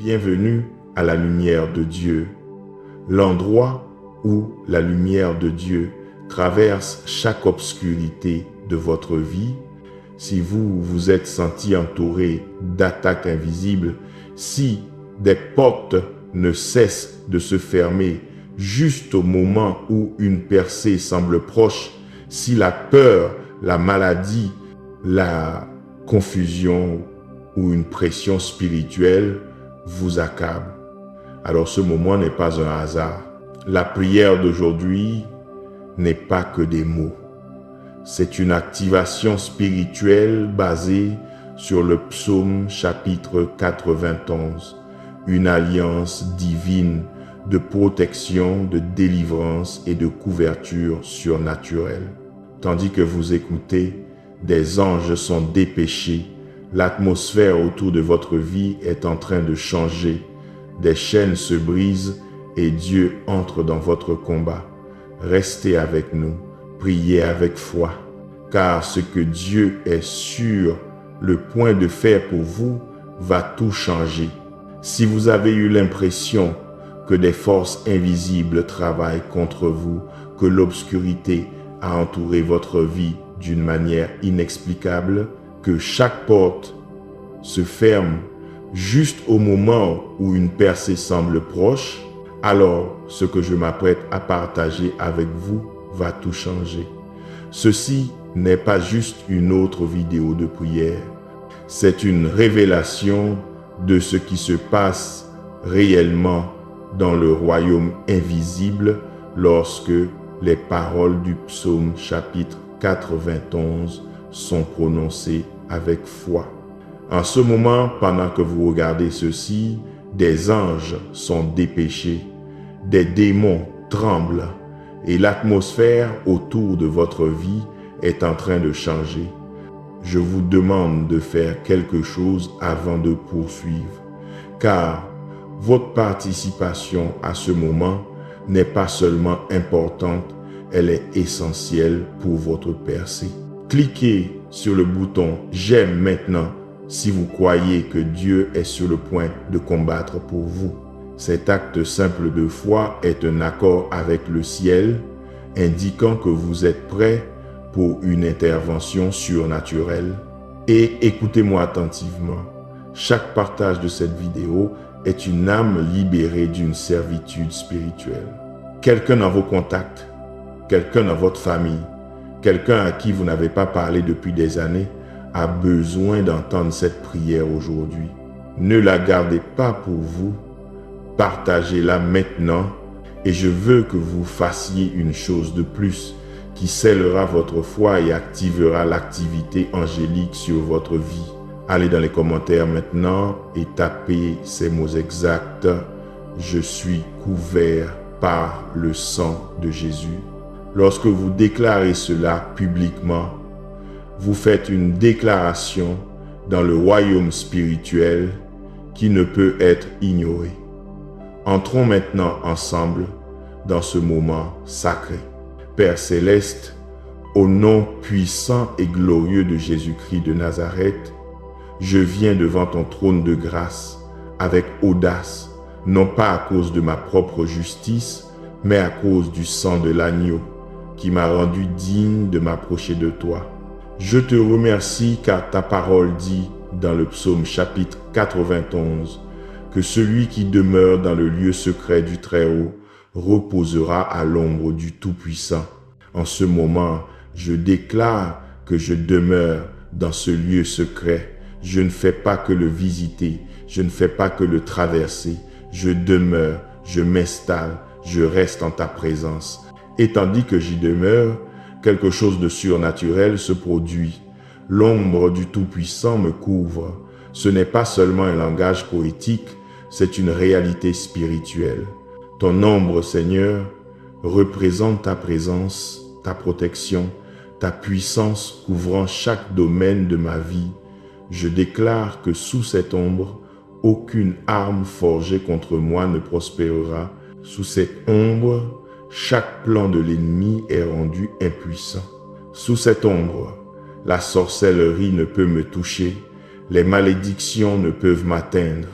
Bienvenue à la lumière de Dieu, l'endroit où la lumière de Dieu traverse chaque obscurité de votre vie. Si vous vous êtes senti entouré d'attaques invisibles, si des portes ne cessent de se fermer juste au moment où une percée semble proche, si la peur, la maladie, la confusion ou une pression spirituelle vous accable, alors ce moment n'est pas un hasard. La prière d'aujourd'hui n'est pas que des mots. C'est une activation spirituelle basée sur le psaume chapitre 91, une alliance divine de protection, de délivrance et de couverture surnaturelle. Tandis que vous écoutez, des anges sont dépêchés, l'atmosphère autour de votre vie est en train de changer, des chaînes se brisent et Dieu entre dans votre combat. Restez avec nous, priez avec foi, car ce que Dieu est sur le point de faire pour vous va tout changer. Si vous avez eu l'impression que des forces invisibles travaillent contre vous, que l'obscurité a entouré votre vie d'une manière inexplicable, que chaque porte se ferme juste au moment où une percée semble proche, alors ce que je m'apprête à partager avec vous va tout changer. Ceci n'est pas juste une autre vidéo de prière, c'est une révélation de ce qui se passe réellement dans le royaume invisible lorsque les paroles du psaume chapitre 91 sont prononcées avec foi. En ce moment, pendant que vous regardez ceci, des anges sont dépêchés, des démons tremblent et l'atmosphère autour de votre vie est en train de changer. Je vous demande de faire quelque chose avant de poursuivre, car votre participation à ce moment n'est pas seulement importante, elle est essentielle pour votre percée. Cliquez sur le bouton « J'aime maintenant » si vous croyez que Dieu est sur le point de combattre pour vous. Cet acte simple de foi est un accord avec le ciel, indiquant que vous êtes prêt pour une intervention surnaturelle. Et écoutez-moi attentivement. Chaque partage de cette vidéo est une âme libérée d'une servitude spirituelle. Quelqu'un dans vos contacts, quelqu'un dans votre famille, quelqu'un à qui vous n'avez pas parlé depuis des années, a besoin d'entendre cette prière aujourd'hui. Ne la gardez pas pour vous, partagez-la maintenant et je veux que vous fassiez une chose de plus qui scellera votre foi et activera l'activité angélique sur votre vie. Allez dans les commentaires maintenant et tapez ces mots exacts. Je suis couvert par le sang de Jésus. Lorsque vous déclarez cela publiquement, vous faites une déclaration dans le royaume spirituel qui ne peut être ignoré. Entrons maintenant ensemble dans ce moment sacré. Père céleste, au nom puissant et glorieux de Jésus-Christ de Nazareth, je viens devant ton trône de grâce avec audace, non pas à cause de ma propre justice, mais à cause du sang de l'agneau qui m'a rendu digne de m'approcher de toi. Je te remercie car ta parole dit dans le psaume chapitre 91 que celui qui demeure dans le lieu secret du Très-Haut reposera à l'ombre du Tout-Puissant. En ce moment, je déclare que je demeure dans ce lieu secret. Je ne fais pas que le visiter, je ne fais pas que le traverser. Je demeure, je m'installe, je reste en ta présence. Et tandis que j'y demeure, quelque chose de surnaturel se produit. L'ombre du Tout-Puissant me couvre. Ce n'est pas seulement un langage poétique, c'est une réalité spirituelle. Ton ombre, Seigneur, représente ta présence, ta protection, ta puissance couvrant chaque domaine de ma vie. Je déclare que sous cette ombre, aucune arme forgée contre moi ne prospérera. Sous cette ombre, chaque plan de l'ennemi est rendu impuissant. Sous cette ombre, la sorcellerie ne peut me toucher, les malédictions ne peuvent m'atteindre,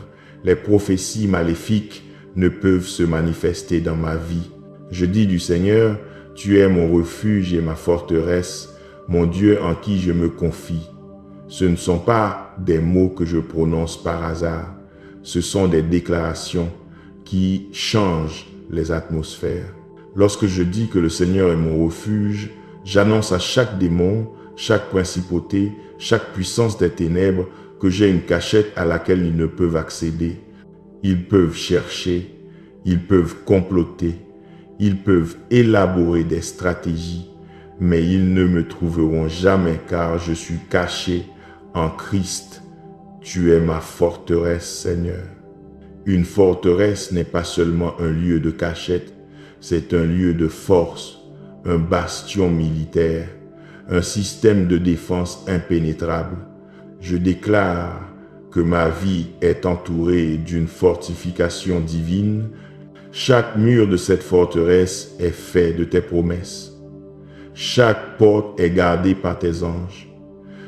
Les prophéties maléfiques ne peuvent se manifester dans ma vie. Je dis du Seigneur, tu es mon refuge et ma forteresse, mon Dieu en qui je me confie. Ce ne sont pas des mots que je prononce par hasard, ce sont des déclarations qui changent les atmosphères. Lorsque je dis que le Seigneur est mon refuge, j'annonce à chaque démon, chaque principauté, chaque puissance des ténèbres que j'ai une cachette à laquelle ils ne peuvent accéder. Ils peuvent chercher, ils peuvent comploter, ils peuvent élaborer des stratégies, mais ils ne me trouveront jamais car je suis caché en Christ. Tu es ma forteresse, Seigneur. Une forteresse n'est pas seulement un lieu de cachette, c'est un lieu de force, un bastion militaire, un système de défense impénétrable. Je déclare que ma vie est entourée d'une fortification divine. Chaque mur de cette forteresse est fait de tes promesses. Chaque porte est gardée par tes anges.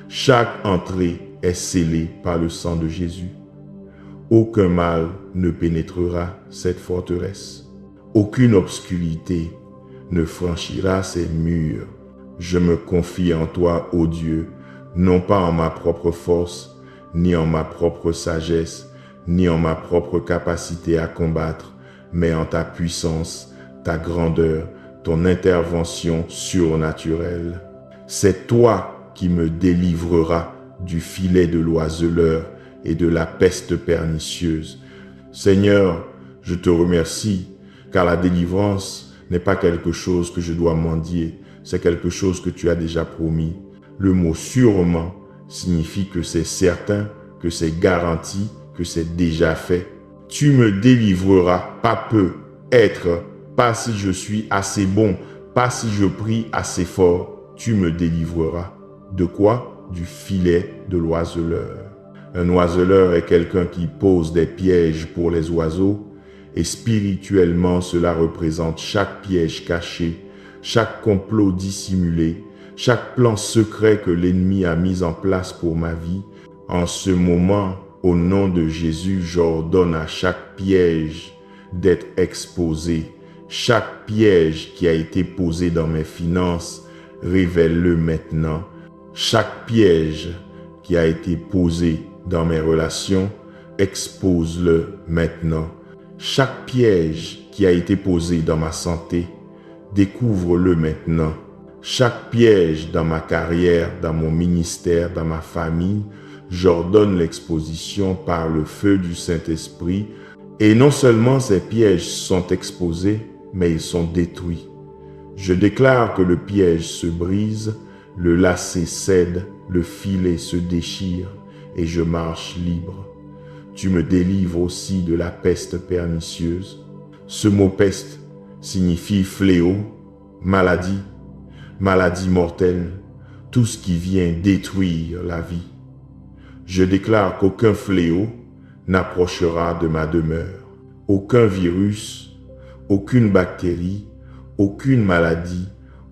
Chaque entrée est scellée par le sang de Jésus. Aucun mal ne pénétrera cette forteresse. Aucune obscurité ne franchira ses murs. Je me confie en toi, ô Dieu, non pas en ma propre force, ni en ma propre sagesse, ni en ma propre capacité à combattre, mais en ta puissance, ta grandeur, ton intervention surnaturelle. C'est toi qui me délivreras du filet de l'oiseleur et de la peste pernicieuse. Seigneur, je te remercie, car la délivrance n'est pas quelque chose que je dois mendier, c'est quelque chose que tu as déjà promis. Le mot sûrement signifie que c'est certain, que c'est garanti, que c'est déjà fait. Tu me délivreras, pas peu, être, pas si je suis assez bon, pas si je prie assez fort. Tu me délivreras. De quoi? Du filet de l'oiseleur. Un oiseleur est quelqu'un qui pose des pièges pour les oiseaux, et spirituellement cela représente chaque piège caché, chaque complot dissimulé, chaque plan secret que l'ennemi a mis en place pour ma vie. En ce moment, au nom de Jésus, j'ordonne à chaque piège d'être exposé. Chaque piège qui a été posé dans mes finances, révèle-le maintenant. Chaque piège qui a été posé dans mes relations, expose-le maintenant. Chaque piège qui a été posé dans ma santé, découvre-le maintenant. Chaque piège dans ma carrière, dans mon ministère, dans ma famille, j'ordonne l'exposition par le feu du Saint-Esprit. Et non seulement ces pièges sont exposés, mais ils sont détruits. Je déclare que le piège se brise, le lacet cède, le filet se déchire et je marche libre. Tu me délivres aussi de la peste pernicieuse. Ce mot peste signifie fléau, maladie, maladie mortelle, tout ce qui vient détruire la vie. Je déclare qu'aucun fléau n'approchera de ma demeure. Aucun virus, aucune bactérie, aucune maladie,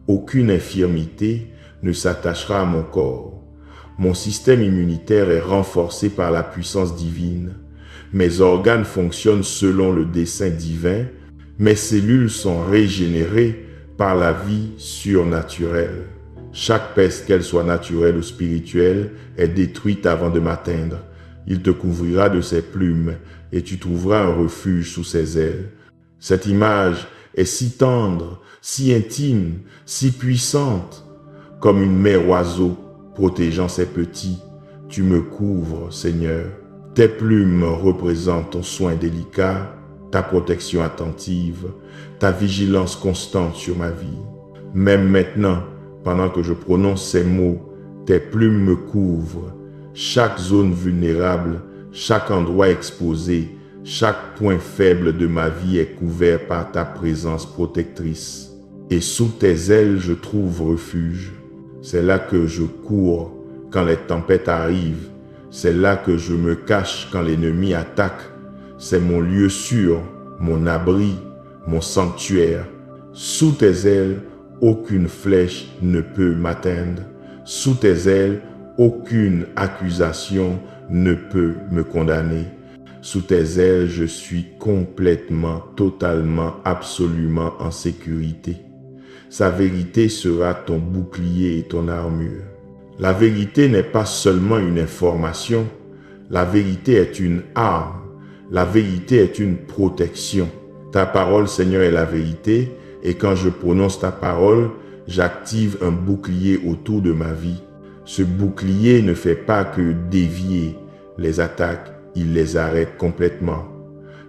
aucune infirmité ne s'attachera à mon corps. Mon système immunitaire est renforcé par la puissance divine. Mes organes fonctionnent selon le dessein divin. Mes cellules sont régénérées par la vie surnaturelle. Chaque peste, qu'elle soit naturelle ou spirituelle, est détruite avant de m'atteindre. Il te couvrira de ses plumes et tu trouveras un refuge sous ses ailes. Cette image est si tendre, si intime, si puissante, comme une mère oiseau protégeant ses petits. Tu me couvres, Seigneur. Tes plumes représentent ton soin délicat, ta protection attentive, ta vigilance constante sur ma vie. Même maintenant, pendant que je prononce ces mots, tes plumes me couvrent. Chaque zone vulnérable, chaque endroit exposé, chaque point faible de ma vie est couvert par ta présence protectrice. Et sous tes ailes, je trouve refuge. C'est là que je cours quand les tempêtes arrivent. C'est là que je me cache quand l'ennemi attaque. C'est mon lieu sûr, mon abri, mon sanctuaire. Sous tes ailes, aucune flèche ne peut m'atteindre. Sous tes ailes, aucune accusation ne peut me condamner. Sous tes ailes, je suis complètement, totalement, absolument en sécurité. Sa vérité sera ton bouclier et ton armure. La vérité n'est pas seulement une information, la vérité est une arme, la vérité est une protection. Ta parole, Seigneur, est la vérité, et quand je prononce ta parole, j'active un bouclier autour de ma vie. Ce bouclier ne fait pas que dévier les attaques, il les arrête complètement.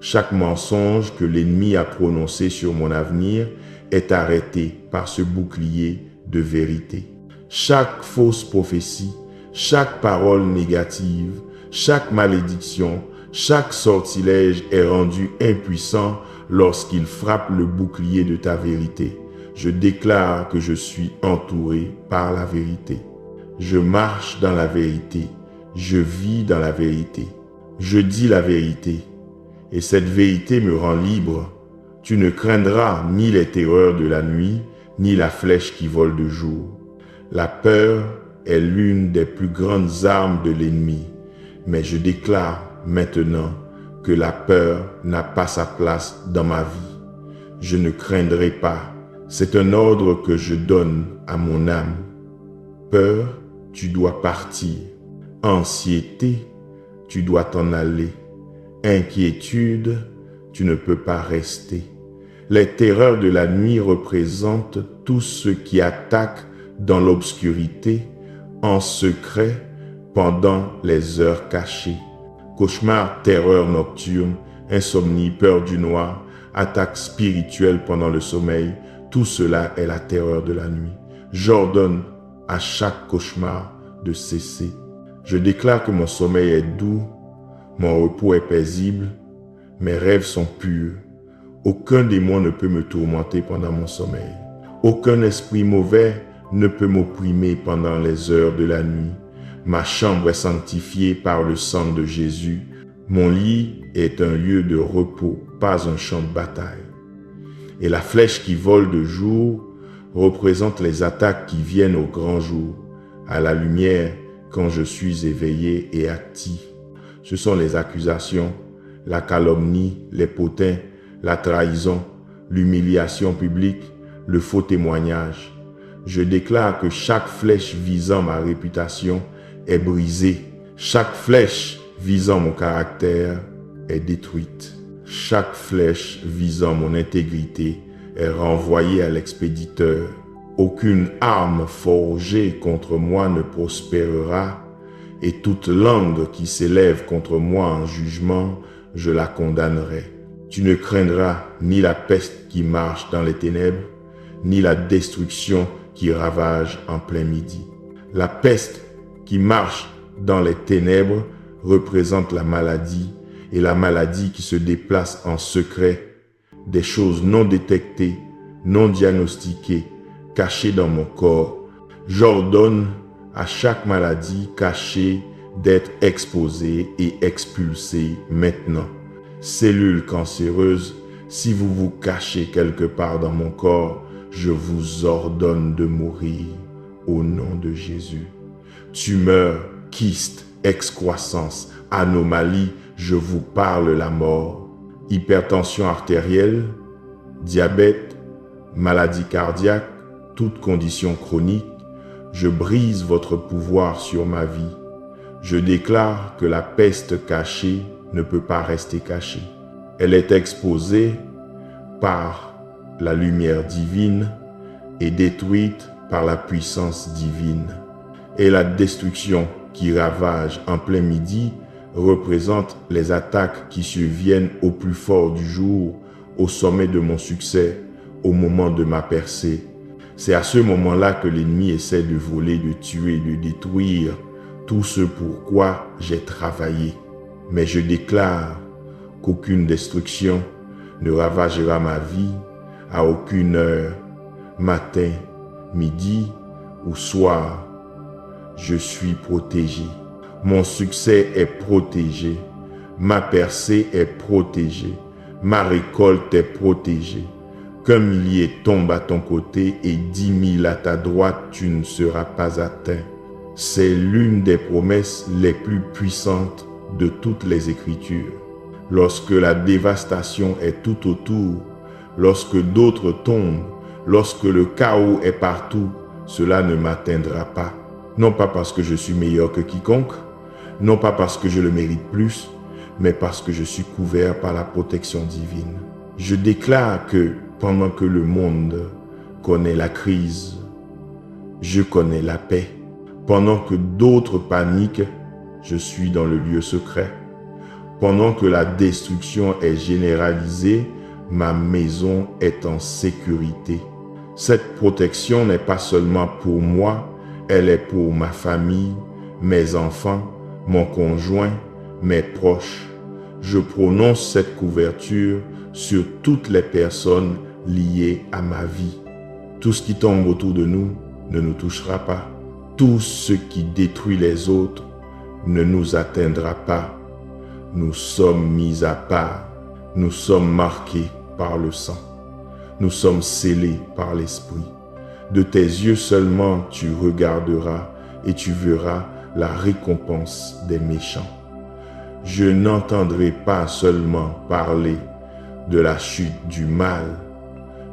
Chaque mensonge que l'ennemi a prononcé sur mon avenir est arrêté par ce bouclier de vérité. Chaque fausse prophétie, chaque parole négative, chaque malédiction, chaque sortilège est rendu impuissant lorsqu'il frappe le bouclier de ta vérité. Je déclare que je suis entouré par la vérité. Je marche dans la vérité. Je vis dans la vérité. Je dis la vérité. Et cette vérité me rend libre. Tu ne craindras ni les terreurs de la nuit, ni la flèche qui vole de jour. La peur est l'une des plus grandes armes de l'ennemi. Mais je déclare maintenant que la peur n'a pas sa place dans ma vie. Je ne craindrai pas. C'est un ordre que je donne à mon âme. Peur, tu dois partir. Anxiété, tu dois t'en aller. Inquiétude, tu ne peux pas rester. Les terreurs de la nuit représentent tous ceux qui attaquent dans l'obscurité, en secret, pendant les heures cachées. Cauchemars, terreur nocturne, insomnie, peur du noir, attaques spirituelles pendant le sommeil, tout cela est la terreur de la nuit. J'ordonne à chaque cauchemar de cesser. Je déclare que mon sommeil est doux, mon repos est paisible, mes rêves sont purs. Aucun démon ne peut me tourmenter pendant mon sommeil. Aucun esprit mauvais ne peut m'opprimer pendant les heures de la nuit. Ma chambre est sanctifiée par le sang de Jésus. Mon lit est un lieu de repos, pas un champ de bataille. Et la flèche qui vole de jour représente les attaques qui viennent au grand jour, à la lumière quand je suis éveillé et actif. Ce sont les accusations, la calomnie, les potins, la trahison, l'humiliation publique, le faux témoignage. Je déclare que chaque flèche visant ma réputation est brisée. Chaque flèche visant mon caractère est détruite. Chaque flèche visant mon intégrité est renvoyée à l'expéditeur. Aucune arme forgée contre moi ne prospérera, et toute langue qui s'élève contre moi en jugement, je la condamnerai. Tu ne craindras ni la peste qui marche dans les ténèbres, ni la destruction qui ravage en plein midi. La peste qui marche dans les ténèbres représente la maladie, et la maladie qui se déplace en secret, des choses non détectées, non diagnostiquées, cachées dans mon corps. J'ordonne à chaque maladie cachée d'être exposée et expulsée maintenant. Cellules cancéreuses, si vous vous cachez quelque part dans mon corps, je vous ordonne de mourir au nom de Jésus. Tumeurs, kystes, excroissance, anomalie, je vous parle la mort. Hypertension artérielle, diabète, maladie cardiaque, toute condition chronique, je brise votre pouvoir sur ma vie. Je déclare que la peste cachée ne peut pas rester cachée. Elle est exposée par la lumière divine et détruite par la puissance divine. Et la destruction qui ravage en plein midi représente les attaques qui surviennent au plus fort du jour, au sommet de mon succès, au moment de ma percée. C'est à ce moment-là que l'ennemi essaie de voler, de tuer, de détruire tout ce pour quoi j'ai travaillé. Mais je déclare qu'aucune destruction ne ravagera ma vie à aucune heure, matin, midi ou soir. Je suis protégé. Mon succès est protégé. Ma percée est protégée. Ma récolte est protégée. Qu'un millier tombe à ton côté et 10 000 à ta droite, tu ne seras pas atteint. C'est l'une des promesses les plus puissantes de toutes les Écritures. lorsque la dévastation est tout autour, lorsque d'autres tombent, lorsque le chaos est partout, cela ne m'atteindra pas. Non pas parce que je suis meilleur que quiconque, non pas parce que je le mérite plus, mais parce que je suis couvert par la protection divine. Je déclare que pendant que le monde connaît la crise, je connais la paix. Pendant que d'autres paniquent, je suis dans le lieu secret. Pendant que la destruction est généralisée, ma maison est en sécurité. Cette protection n'est pas seulement pour moi, elle est pour ma famille, mes enfants, mon conjoint, mes proches. Je prononce cette couverture sur toutes les personnes liées à ma vie. Tout ce qui tombe autour de nous ne nous touchera pas. Tout ce qui détruit les autres ne nous atteindra pas. Nous sommes mis à part. Nous sommes marqués par le sang. Nous sommes scellés par l'Esprit. De tes yeux seulement tu regarderas et tu verras la récompense des méchants. Je n'entendrai pas seulement parler de la chute du mal,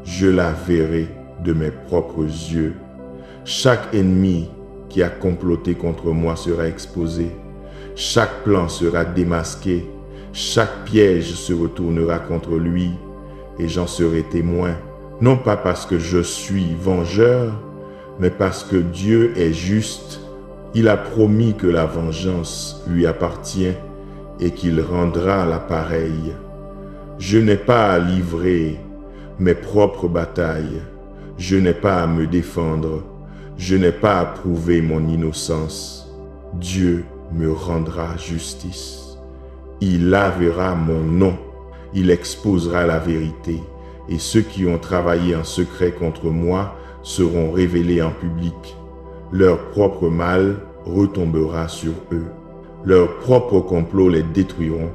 je la verrai de mes propres yeux. Chaque ennemi qui a comploté contre moi sera exposé. Chaque plan sera démasqué. Chaque piège se retournera contre lui et j'en serai témoin. Non pas parce que je suis vengeur, mais parce que Dieu est juste. Il a promis que la vengeance lui appartient et qu'il rendra la pareille. Je n'ai pas à livrer mes propres batailles. Je n'ai pas à me défendre. Je n'ai pas à prouver mon innocence. Dieu me rendra justice. Il lavera mon nom. Il exposera la vérité. Et ceux qui ont travaillé en secret contre moi seront révélés en public. Leur propre mal retombera sur eux. Leurs propres complots les détruiront.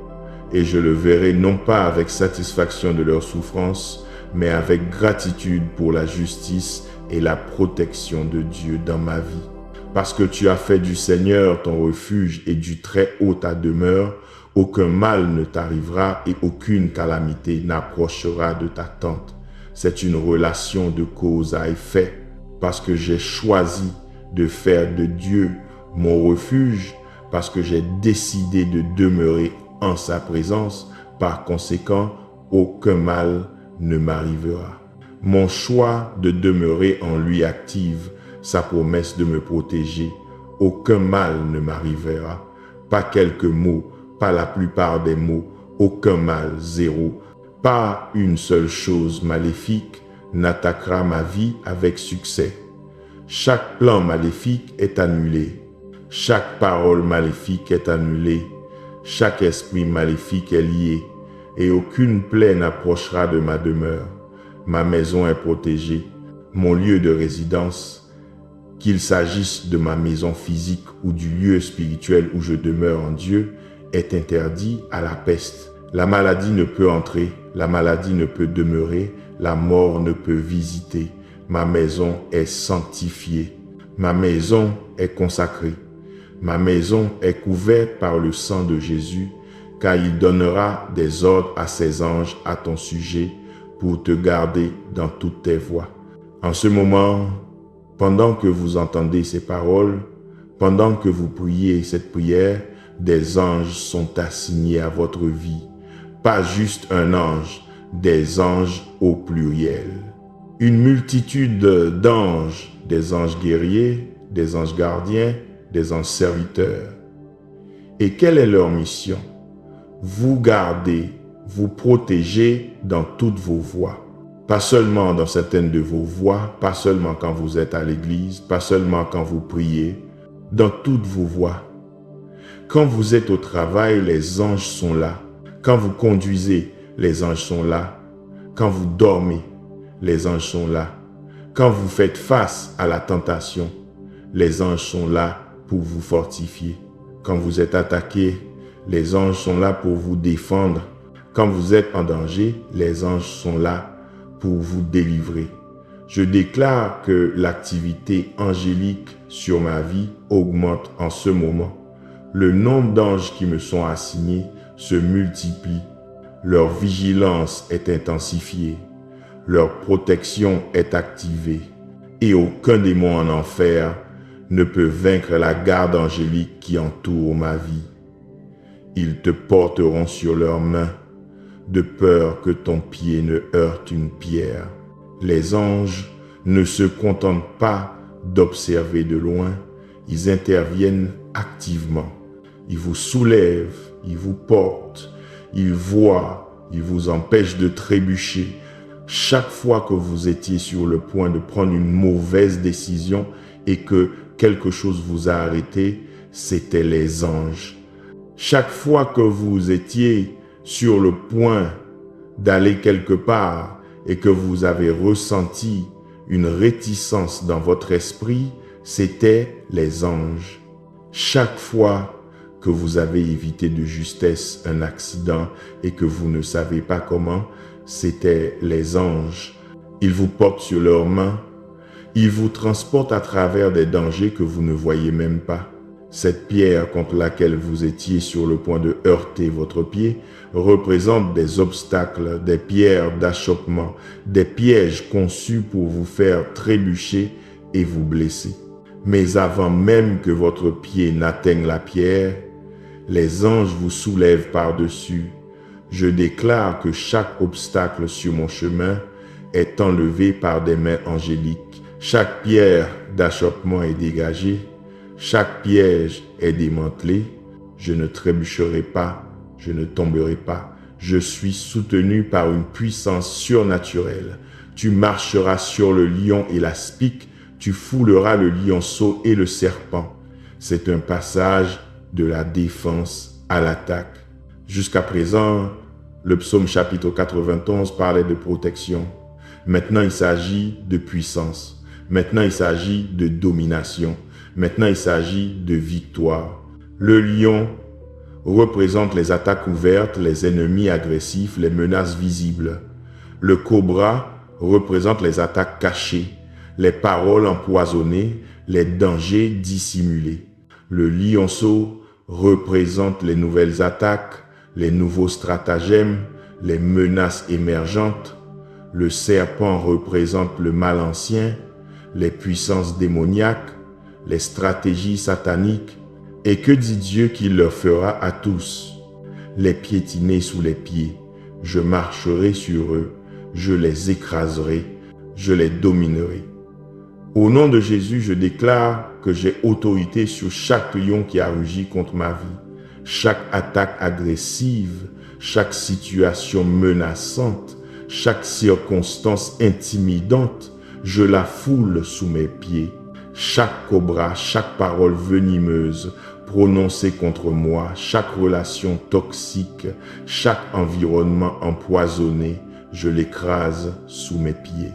Et je le verrai non pas avec satisfaction de leur souffrance, mais avec gratitude pour la justice et la protection de Dieu dans ma vie. Parce que tu as fait du Seigneur ton refuge et du Très-Haut ta demeure, aucun mal ne t'arrivera et aucune calamité n'approchera de ta tente. C'est une relation de cause à effet. Parce que j'ai choisi de faire de Dieu mon refuge, parce que j'ai décidé de demeurer en sa présence, par conséquent, aucun mal ne m'arrivera. Mon choix de demeurer en lui active sa promesse de me protéger. Aucun mal ne m'arrivera. Pas quelques mots, pas la plupart des mots, aucun mal, zéro. Pas une seule chose maléfique n'attaquera ma vie avec succès. Chaque plan maléfique est annulé. Chaque parole maléfique est annulée. Chaque esprit maléfique est lié. Et aucune plaie n'approchera de ma demeure. Ma maison est protégée. Mon lieu de résidence, qu'il s'agisse de ma maison physique ou du lieu spirituel où je demeure en Dieu, est interdit à la peste. La maladie ne peut entrer, la maladie ne peut demeurer, la mort ne peut visiter. Ma maison est sanctifiée. Ma maison est consacrée. Ma maison est couverte par le sang de Jésus, car il donnera des ordres à ses anges à ton sujet pour te garder dans toutes tes voies. En ce moment, pendant que vous entendez ces paroles, pendant que vous priez cette prière, des anges sont assignés à votre vie. Pas juste un ange, des anges au pluriel. Une multitude d'anges, des anges guerriers, des anges gardiens, des anges serviteurs. Et quelle est leur mission? Vous garder, vous protéger dans toutes vos voies. Pas seulement dans certaines de vos voies, pas seulement quand vous êtes à l'église, pas seulement quand vous priez, dans toutes vos voies. Quand vous êtes au travail, les anges sont là. Quand vous conduisez, les anges sont là. Quand vous dormez, les anges sont là. Quand vous faites face à la tentation, les anges sont là pour vous fortifier. Quand vous êtes attaqué, les anges sont là pour vous défendre. Quand vous êtes en danger, les anges sont là pour vous délivrer. Je déclare que l'activité angélique sur ma vie augmente en ce moment. Le nombre d'anges qui me sont assignés se multiplie Leur vigilance est intensifiée. Leur protection est activée. Et aucun démon en enfer ne peut vaincre la garde angélique qui entoure ma vie. Ils te porteront sur leurs mains, de peur que ton pied ne heurte une pierre. Les anges ne se contentent pas d'observer de loin, ils interviennent activement. Ils vous soulèvent, ils vous portent, ils voient, ils vous empêchent de trébucher. Chaque fois que vous étiez sur le point de prendre une mauvaise décision et que quelque chose vous a arrêté, c'étaient les anges. Chaque fois que vous étiez sur le point d'aller quelque part et que vous avez ressenti une réticence dans votre esprit, c'étaient les anges. Chaque fois que vous avez évité de justesse un accident et que vous ne savez pas comment, c'étaient les anges. Ils vous portent sur leurs mains. Ils vous transportent à travers des dangers que vous ne voyez même pas. Cette pierre contre laquelle vous étiez sur le point de heurter votre pied représente des obstacles, des pierres d'achoppement, des pièges conçus pour vous faire trébucher et vous blesser. Mais avant même que votre pied n'atteigne la pierre, les anges vous soulèvent par-dessus. Je déclare que chaque obstacle sur mon chemin est enlevé par des mains angéliques. Chaque pierre d'achoppement est dégagée. Chaque piège est démantelé. Je ne trébucherai pas, je ne tomberai pas. Je suis soutenu par une puissance surnaturelle. Tu marcheras sur le lion et l'aspic, tu fouleras le lionceau et le serpent. C'est un passage de la défense à l'attaque. Jusqu'à présent, le psaume chapitre 91 parlait de protection. Maintenant, il s'agit de puissance. Maintenant, il s'agit de domination. Maintenant, il s'agit de victoire. Le lion représente les attaques ouvertes, les ennemis agressifs, les menaces visibles. Le cobra représente les attaques cachées, les paroles empoisonnées, les dangers dissimulés. Le lionceau représente les nouvelles attaques, les nouveaux stratagèmes, les menaces émergentes. Le serpent représente le mal ancien, les puissances démoniaques, les stratégies sataniques. Et que dit Dieu qu'il leur fera à tous? Les piétiner sous les pieds. Je marcherai sur eux, je les écraserai, je les dominerai. Au nom de Jésus, je déclare que j'ai autorité sur chaque lion qui a rugi contre ma vie. Chaque attaque agressive, chaque situation menaçante, chaque circonstance intimidante, je la foule sous mes pieds. Chaque cobra, chaque parole venimeuse prononcée contre moi, chaque relation toxique, chaque environnement empoisonné, je l'écrase sous mes pieds.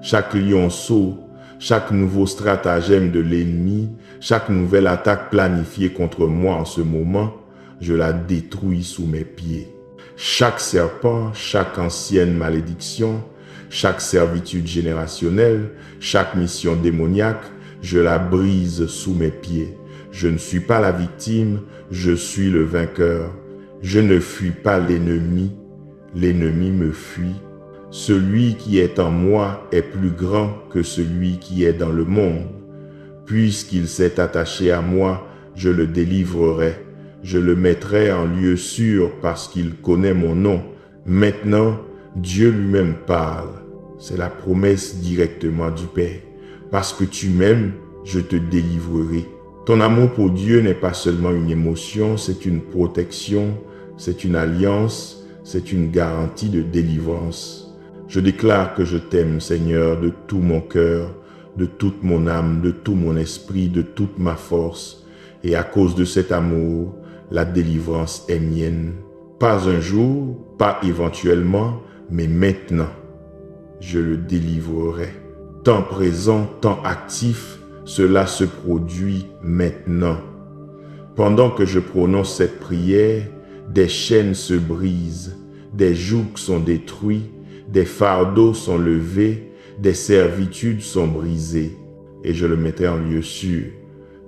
Chaque lionceau, chaque nouveau stratagème de l'ennemi, chaque nouvelle attaque planifiée contre moi en ce moment, je la détruis sous mes pieds. Chaque serpent, chaque ancienne malédiction, chaque servitude générationnelle, chaque mission démoniaque, je la brise sous mes pieds. Je ne suis pas la victime, je suis le vainqueur. Je ne fuis pas l'ennemi, l'ennemi me fuit. Celui qui est en moi est plus grand que celui qui est dans le monde. Puisqu'il s'est attaché à moi, je le délivrerai. Je le mettrai en lieu sûr parce qu'il connaît mon nom. Maintenant, Dieu lui-même parle. C'est la promesse directement du Père. Parce que tu m'aimes, je te délivrerai. Ton amour pour Dieu n'est pas seulement une émotion, c'est une protection, c'est une alliance, c'est une garantie de délivrance. Je déclare que je t'aime, Seigneur, de tout mon cœur, de toute mon âme, de tout mon esprit, de toute ma force. Et à cause de cet amour, la délivrance est mienne. Pas un jour, pas éventuellement, mais maintenant, je le délivrerai. Temps présent, temps actif, cela se produit maintenant. Pendant que je prononce cette prière, des chaînes se brisent, des jougs sont détruits, des fardeaux sont levés, des servitudes sont brisées, et je le mettrai en lieu sûr.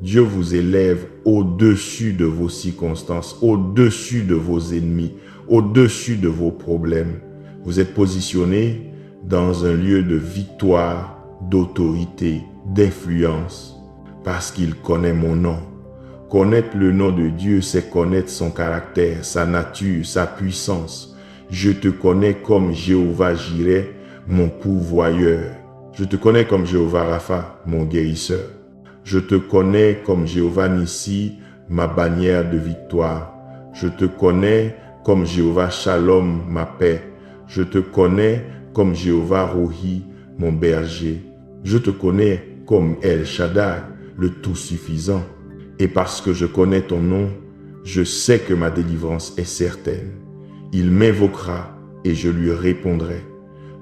Dieu vous élève au-dessus de vos circonstances, au-dessus de vos ennemis, au-dessus de vos problèmes. Vous êtes positionné dans un lieu de victoire, d'autorité, d'influence, parce qu'il connaît mon nom. Connaître le nom de Dieu, c'est connaître son caractère, sa nature, sa puissance. Je te connais comme Jéhovah Jireh, mon pourvoyeur. Je te connais comme Jéhovah Rapha, mon guérisseur. Je te connais comme Jéhovah Nissi, ma bannière de victoire. Je te connais comme Jéhovah Shalom, ma paix. Je te connais comme Jéhovah Rohi, mon berger. Je te connais comme El Shaddai, le Tout-Suffisant. Et parce que je connais ton nom, je sais que ma délivrance est certaine. Il m'invoquera et je lui répondrai.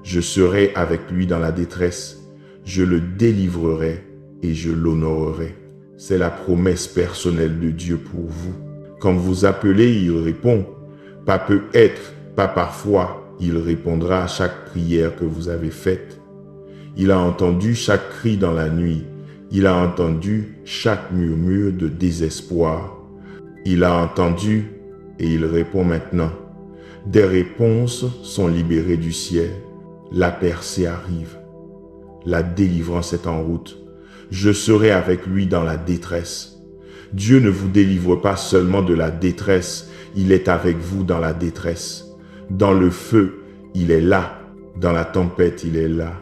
Je serai avec lui dans la détresse. Je le délivrerai et je l'honorerai. C'est la promesse personnelle de Dieu pour vous. Quand vous appelez, il répond. Pas peut-être, pas parfois, il répondra à chaque prière que vous avez faite. Il a entendu chaque cri dans la nuit. Il a entendu chaque murmure de désespoir. Il a entendu et il répond maintenant. Des réponses sont libérées du ciel. La percée arrive. La délivrance est en route. Je serai avec lui dans la détresse. Dieu ne vous délivre pas seulement de la détresse, il est avec vous dans la détresse. Dans le feu, il est là. Dans la tempête, il est là.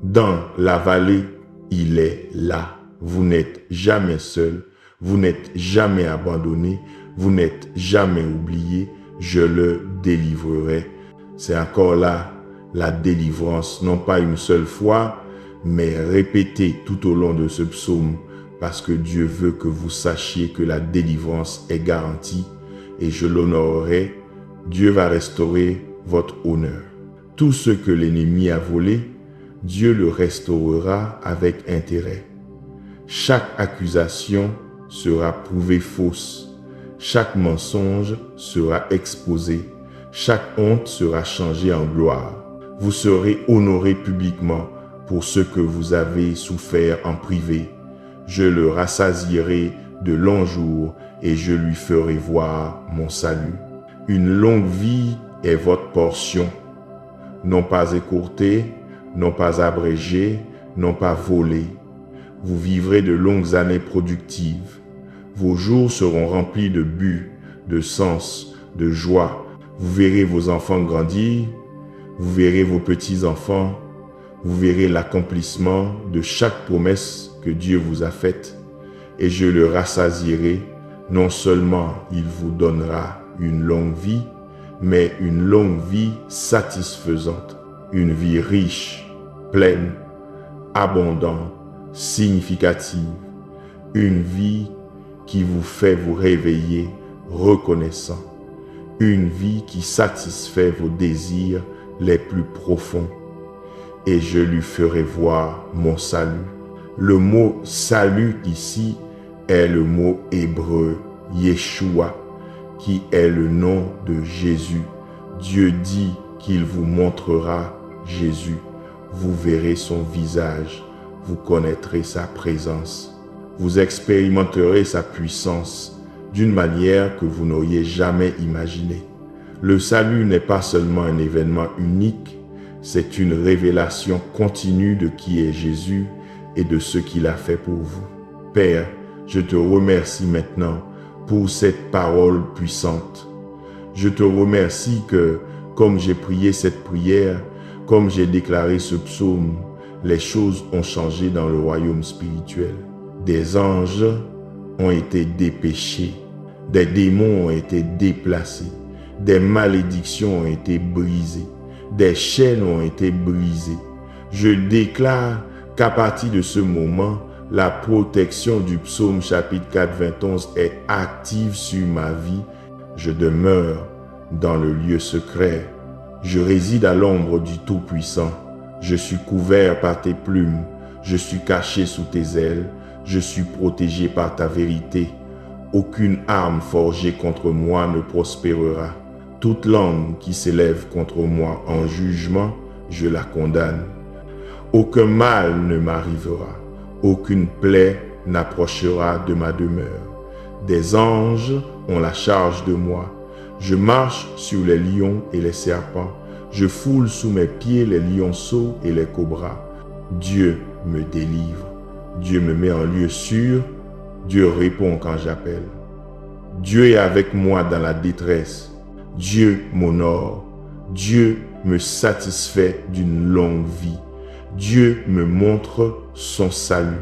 Dans la vallée, il est là. Vous n'êtes jamais seul, vous n'êtes jamais abandonné, vous n'êtes jamais oublié. Je le délivrerai. C'est encore là la délivrance, non pas une seule fois, mais répétée tout au long de ce psaume, parce que Dieu veut que vous sachiez que la délivrance est garantie et je l'honorerai. Dieu va restaurer votre honneur. Tout ce que l'ennemi a volé, Dieu le restaurera avec intérêt. Chaque accusation sera prouvée fausse. Chaque mensonge sera exposé. Chaque honte sera changée en gloire. Vous serez honoré publiquement pour ce que vous avez souffert en privé. Je le rassasierai de longs jours et je lui ferai voir mon salut. Une longue vie est votre portion, non pas écourtée, non pas abrégée, non pas volée. Vous vivrez de longues années productives. Vos jours seront remplis de buts, de sens, de joie. Vous verrez vos enfants grandir, vous verrez vos petits-enfants, vous verrez l'accomplissement de chaque promesse que Dieu vous a faite. Et je le rassasierai. Non seulement il vous donnera une longue vie, mais une longue vie satisfaisante, une vie riche, pleine, abondante, significative, une vie qui vous fait vous réveiller reconnaissant, une vie qui satisfait vos désirs les plus profonds. Et je lui ferai voir mon salut. Le mot salut ici est le mot hébreu Yeshua, qui est le nom de Jésus. Dieu dit qu'il vous montrera Jésus. Vous verrez son visage, vous connaîtrez sa présence. Vous expérimenterez sa puissance d'une manière que vous n'auriez jamais imaginée. Le salut n'est pas seulement un événement unique, c'est une révélation continue de qui est Jésus et de ce qu'il a fait pour vous. Père, je te remercie maintenant pour cette parole puissante. Je te remercie que, comme j'ai prié cette prière, comme j'ai déclaré ce psaume, les choses ont changé dans le royaume spirituel. Des anges ont été dépêchés, des démons ont été déplacés, des malédictions ont été brisées, des chaînes ont été brisées. Je déclare qu'à partir de ce moment, la protection du psaume chapitre 4, 21 est active sur ma vie. Je demeure dans le lieu secret. Je réside à l'ombre du Tout-Puissant. Je suis couvert par tes plumes. Je suis caché sous tes ailes. Je suis protégé par ta vérité. Aucune arme forgée contre moi ne prospérera. Toute langue qui s'élève contre moi en jugement, je la condamne. Aucun mal ne m'arrivera. Aucune plaie n'approchera de ma demeure. Des anges ont la charge de moi. Je marche sur les lions et les serpents. Je foule sous mes pieds les lionceaux et les cobras. Dieu me délivre. Dieu me met en lieu sûr. Dieu répond quand j'appelle. Dieu est avec moi dans la détresse. Dieu m'honore. Dieu me satisfait d'une longue vie. Dieu me montre son salut.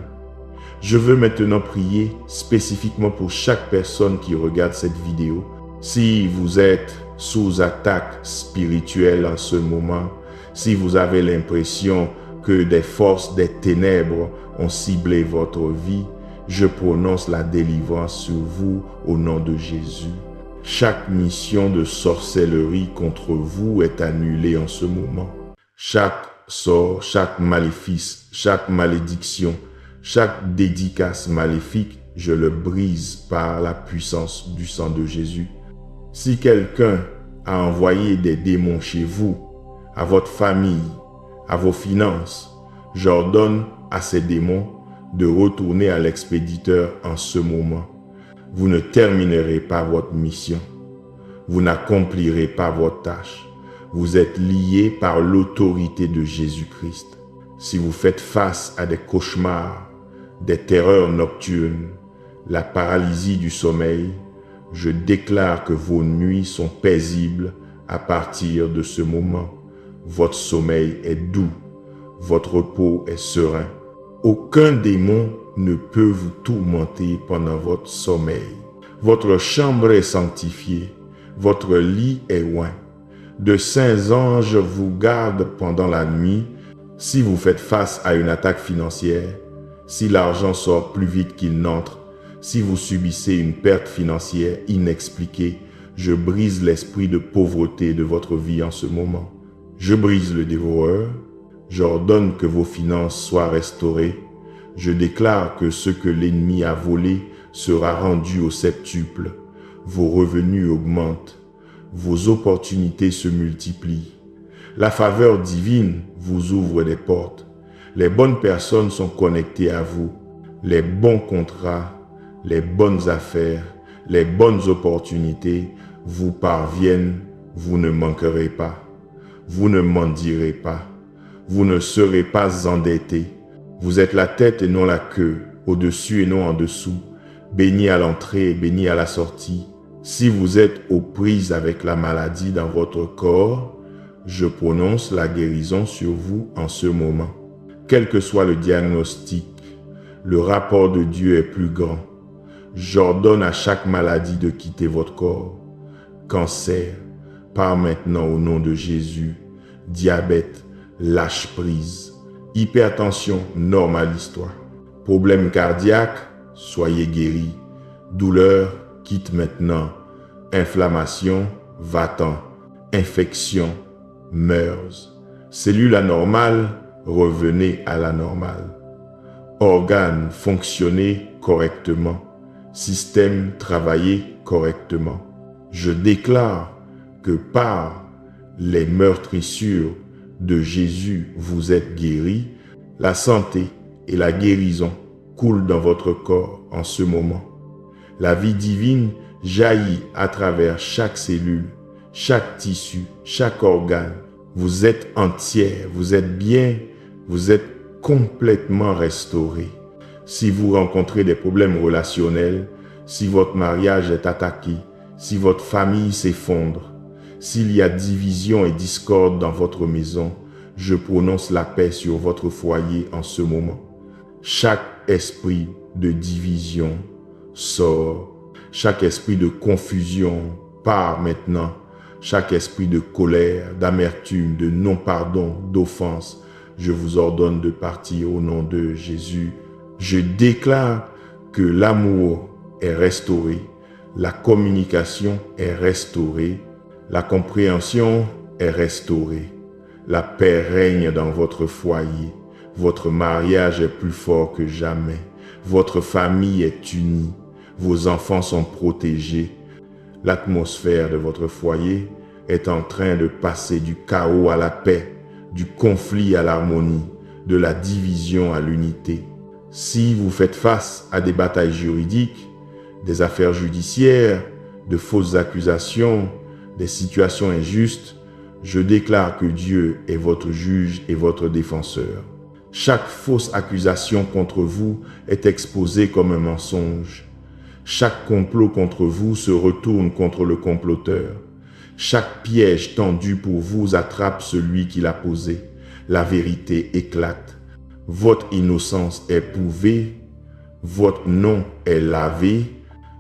Je veux maintenant prier spécifiquement pour chaque personne qui regarde cette vidéo. Si vous êtes sous attaque spirituelle en ce moment, si vous avez l'impression que des forces des ténèbres ont ciblé votre vie, je prononce la délivrance sur vous au nom de Jésus. Chaque mission de sorcellerie contre vous est annulée en ce moment. Chaque sort, chaque maléfice, chaque malédiction, chaque dédicace maléfique, je le brise par la puissance du sang de Jésus. Si quelqu'un a envoyé des démons chez vous, à votre famille, à vos finances, j'ordonne à ces démons de retourner à l'expéditeur en ce moment. Vous ne terminerez pas votre mission. Vous n'accomplirez pas votre tâche. Vous êtes liés par l'autorité de Jésus-Christ. Si vous faites face à des cauchemars, des terreurs nocturnes, la paralysie du sommeil, je déclare que vos nuits sont paisibles à partir de ce moment. Votre sommeil est doux, votre repos est serein. Aucun démon ne peut vous tourmenter pendant votre sommeil. Votre chambre est sanctifiée, votre lit est oint. De saints anges vous gardent pendant la nuit. Si vous faites face à une attaque financière, si l'argent sort plus vite qu'il n'entre, si vous subissez une perte financière inexpliquée, je brise l'esprit de pauvreté de votre vie en ce moment. Je brise le dévoreur. J'ordonne que vos finances soient restaurées. Je déclare que ce que l'ennemi a volé sera rendu au septuple. Vos revenus augmentent. Vos opportunités se multiplient. La faveur divine vous ouvre des portes. Les bonnes personnes sont connectées à vous. Les bons contrats, les bonnes affaires, les bonnes opportunités vous parviennent. Vous ne manquerez pas. Vous ne mendierez pas. Vous ne serez pas endetté. Vous êtes la tête et non la queue, au-dessus et non en dessous, béni à l'entrée et béni à la sortie. Si vous êtes aux prises avec la maladie dans votre corps, je prononce la guérison sur vous en ce moment. Quel que soit le diagnostic, le rapport de Dieu est plus grand. J'ordonne à chaque maladie de quitter votre corps. Cancer, part maintenant au nom de Jésus. Diabète, lâche prise. Hypertension, normalise-toi. Problème cardiaque, soyez guéris. Douleur, quitte maintenant. Inflammation, va-t'en. Infection, meurs. Cellule anormale, revenez à la normale. Organes, fonctionnez correctement. Système, travaillez correctement. Je déclare que par les meurtrissures de Jésus, vous êtes guéris. La santé et la guérison coulent dans votre corps en ce moment. La vie divine jaillit à travers chaque cellule, chaque tissu, chaque organe. Vous êtes entière, vous êtes bien, vous êtes complètement restauré. Si vous rencontrez des problèmes relationnels, si votre mariage est attaqué, si votre famille s'effondre, s'il y a division et discorde dans votre maison, je prononce la paix sur votre foyer en ce moment. Chaque esprit de division sort. Chaque esprit de confusion part maintenant. Chaque esprit de colère, d'amertume, de non-pardon, d'offense, je vous ordonne de partir au nom de Jésus. Je déclare que l'amour est restauré, la communication est restaurée, la compréhension est restaurée. La paix règne dans votre foyer. Votre mariage est plus fort que jamais. Votre famille est unie. Vos enfants sont protégés. L'atmosphère de votre foyer est en train de passer du chaos à la paix, du conflit à l'harmonie, de la division à l'unité. Si vous faites face à des batailles juridiques, des affaires judiciaires, de fausses accusations, des situations injustes, je déclare que Dieu est votre juge et votre défenseur. Chaque fausse accusation contre vous est exposée comme un mensonge. Chaque complot contre vous se retourne contre le comploteur. Chaque piège tendu pour vous attrape celui qui l'a posé. La vérité éclate. Votre innocence est prouvée. Votre nom est lavé.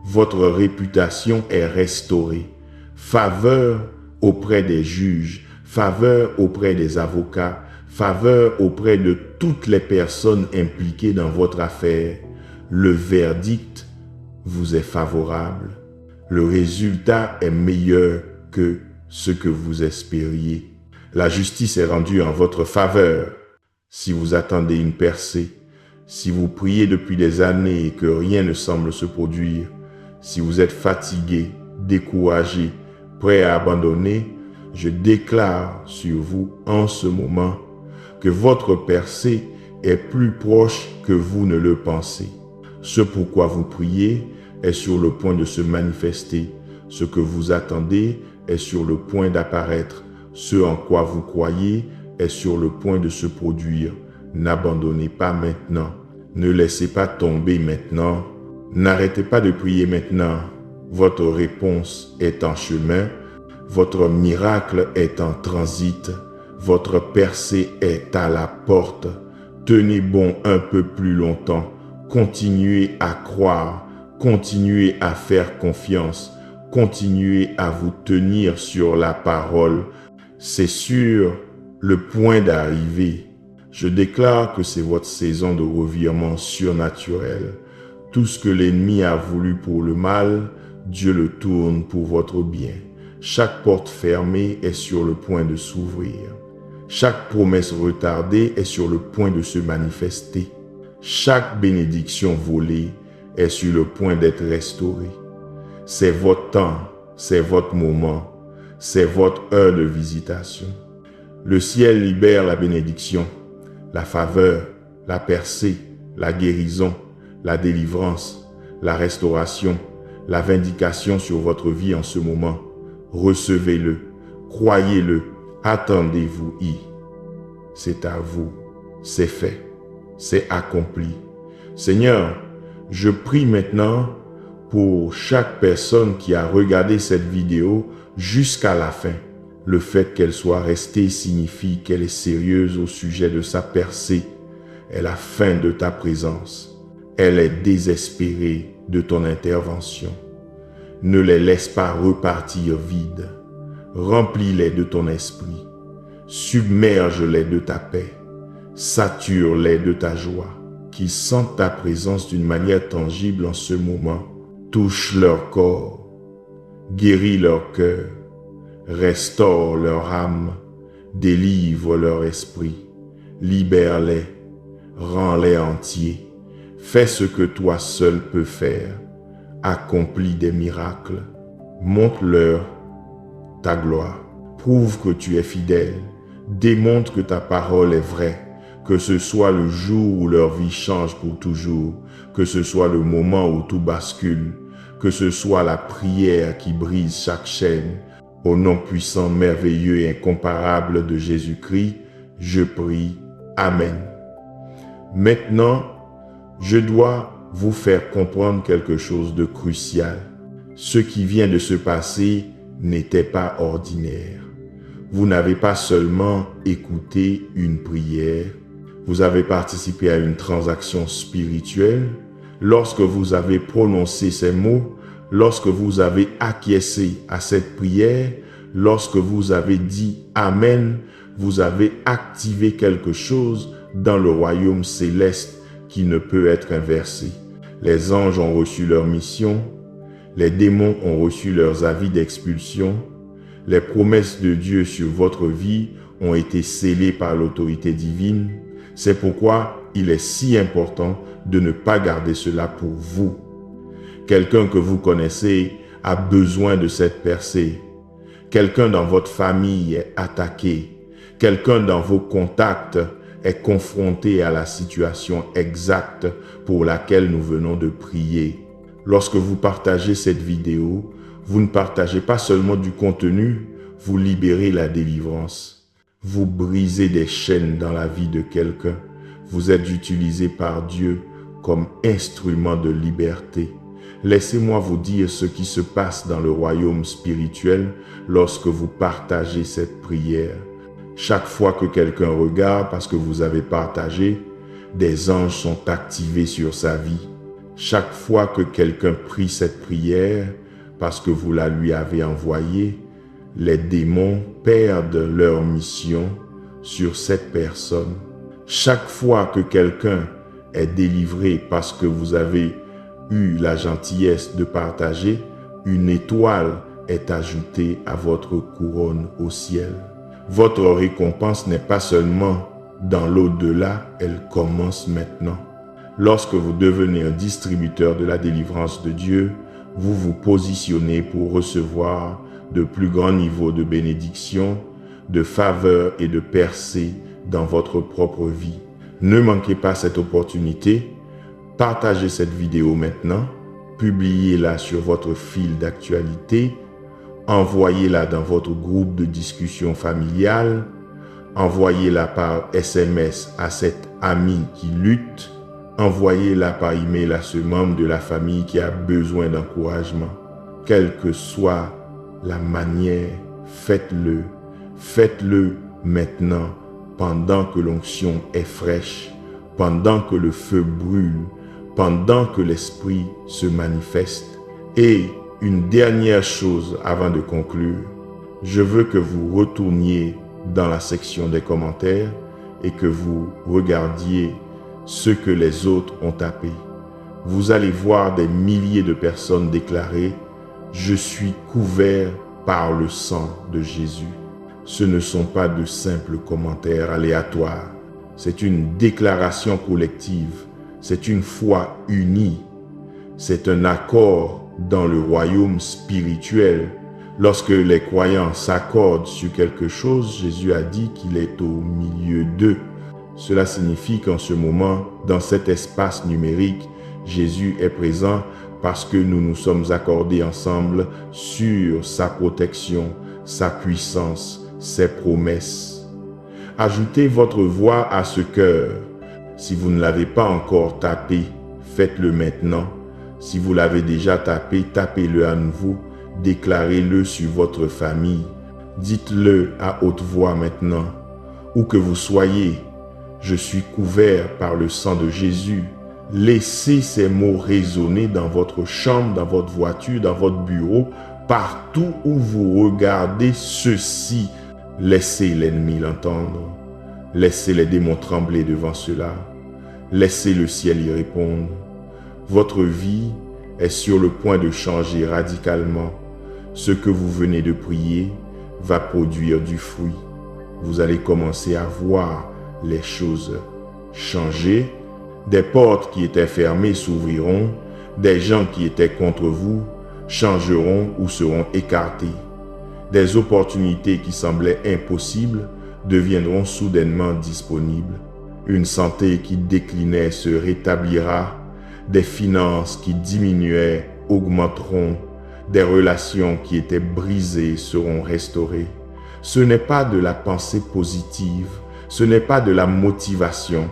Votre réputation est restaurée. Faveur auprès des juges, faveur auprès des avocats, faveur auprès de toutes les personnes impliquées dans votre affaire. Le verdict vous est favorable. Le résultat est meilleur que ce que vous espériez. La justice est rendue en votre faveur. Si vous attendez une percée, si vous priez depuis des années et que rien ne semble se produire, si vous êtes fatigué, découragé, prêt à abandonner, je déclare sur vous en ce moment que votre percée est plus proche que vous ne le pensez. Ce pourquoi vous priez est sur le point de se manifester. Ce que vous attendez est sur le point d'apparaître. Ce en quoi vous croyez est sur le point de se produire. N'abandonnez pas maintenant. Ne laissez pas tomber maintenant. N'arrêtez pas de prier maintenant. Votre réponse est en chemin. Votre miracle est en transit. Votre percée est à la porte. Tenez bon un peu plus longtemps. Continuez à croire. Continuez à faire confiance. Continuez à vous tenir sur la parole. C'est sur le point d'arriver. Je déclare que c'est votre saison de revirement surnaturel. Tout ce que l'ennemi a voulu pour le mal, Dieu le tourne pour votre bien. Chaque porte fermée est sur le point de s'ouvrir. Chaque promesse retardée est sur le point de se manifester. Chaque bénédiction volée est sur le point d'être restaurée. C'est votre temps, c'est votre moment, c'est votre heure de visitation. Le ciel libère la bénédiction, la faveur, la percée, la guérison, la délivrance, la restauration, la vindication sur votre vie en ce moment. Recevez-le, croyez-le, attendez-vous-y. C'est à vous, c'est fait, c'est accompli. Seigneur, je prie maintenant pour chaque personne qui a regardé cette vidéo jusqu'à la fin. Le fait qu'elle soit restée signifie qu'elle est sérieuse au sujet de sa percée. Elle a faim de ta présence. Elle est désespérée de ton intervention. Ne les laisse pas repartir vides. Remplis-les de ton esprit. Submerge-les de ta paix. Sature-les de ta joie. Qu'ils sentent ta présence d'une manière tangible en ce moment. Touche leur corps. Guéris leur cœur. Restaure leur âme. Délivre leur esprit. Libère-les. Rends-les entiers. Fais ce que toi seul peux faire. Accomplis des miracles. Montre-leur ta gloire. Prouve que tu es fidèle. Démontre que ta parole est vraie. Que ce soit le jour où leur vie change pour toujours. Que ce soit le moment où tout bascule. Que ce soit la prière qui brise chaque chaîne. Au nom puissant, merveilleux et incomparable de Jésus-Christ, je prie. Amen. Maintenant, je dois vous faire comprendre quelque chose de crucial. Ce qui vient de se passer n'était pas ordinaire. Vous n'avez pas seulement écouté une prière, vous avez participé à une transaction spirituelle. Lorsque vous avez prononcé ces mots, lorsque vous avez acquiescé à cette prière, lorsque vous avez dit Amen, vous avez activé quelque chose dans le royaume céleste qui ne peut être inversé. Les anges ont reçu leur mission, les démons ont reçu leurs avis d'expulsion, les promesses de Dieu sur votre vie ont été scellées par l'autorité divine. C'est pourquoi il est si important de ne pas garder cela pour vous. Quelqu'un que vous connaissez a besoin de cette percée. Quelqu'un dans votre famille est attaqué. Quelqu'un dans vos contacts est confronté à la situation exacte pour laquelle nous venons de prier. Lorsque vous partagez cette vidéo, Vous ne partagez pas seulement du contenu, vous libérez la délivrance. Vous brisez des chaînes dans la vie de quelqu'un. Vous êtes utilisé par Dieu comme instrument de liberté. Laissez-moi vous dire ce qui se passe dans le royaume spirituel lorsque vous partagez cette prière. Chaque fois que quelqu'un regarde parce que vous avez partagé, des anges sont activés sur sa vie. Chaque fois que quelqu'un prie cette prière parce que vous la lui avez envoyée, les démons perdent leur mission sur cette personne. Chaque fois que quelqu'un est délivré parce que vous avez eu la gentillesse de partager, une étoile est ajoutée à votre couronne au ciel. Votre récompense n'est pas seulement dans l'au-delà, elle commence maintenant. Lorsque vous devenez un distributeur de la délivrance de Dieu, vous vous positionnez pour recevoir de plus grands niveaux de bénédiction, de faveur et de percée dans votre propre vie. Ne manquez pas cette opportunité. Partagez cette vidéo maintenant, publiez-la sur votre fil d'actualité, envoyez-la dans votre groupe de discussion familiale, envoyez-la par SMS à cet ami qui lutte, envoyez-la par email à ce membre de la famille qui a besoin d'encouragement. Quelle que soit la manière, faites-le. Faites-le maintenant, pendant que l'onction est fraîche, pendant que le feu brûle, pendant que l'Esprit se manifeste. Et une dernière chose avant de conclure, je veux que vous retourniez dans la section des commentaires et que vous regardiez ce que les autres ont tapé. Vous allez voir des milliers de personnes déclarer « Je suis couvert par le sang de Jésus ». Ce ne sont pas de simples commentaires aléatoires. C'est une déclaration collective. C'est une foi unie. C'est un accord dans le royaume spirituel. Lorsque les croyants s'accordent sur quelque chose, Jésus a dit qu'il est au milieu d'eux. Cela signifie qu'en ce moment, dans cet espace numérique, Jésus est présent parce que nous nous sommes accordés ensemble sur sa protection, sa puissance, ses promesses. Ajoutez votre voix à ce cœur. Si vous ne l'avez pas encore tapé, faites-le maintenant. Si vous l'avez déjà tapé, tapez-le à nouveau. Déclarez-le sur votre famille. Dites-le à haute voix maintenant. Où que vous soyez, je suis couvert par le sang de Jésus. Laissez ces mots résonner dans votre chambre, dans votre voiture, dans votre bureau, partout où vous regardez ceci. Laissez l'ennemi l'entendre. Laissez les démons trembler devant cela. Laissez le ciel y répondre. Votre vie est sur le point de changer radicalement. Ce que vous venez de prier va produire du fruit. Vous allez commencer à voir les choses changer. Des portes qui étaient fermées s'ouvriront. Des gens qui étaient contre vous changeront ou seront écartés. Des opportunités qui semblaient impossibles deviendront soudainement disponibles. Une santé qui déclinait se rétablira. Des finances qui diminuaient augmenteront. Des relations qui étaient brisées seront restaurées. Ce n'est pas de la pensée positive, ce n'est pas de la motivation.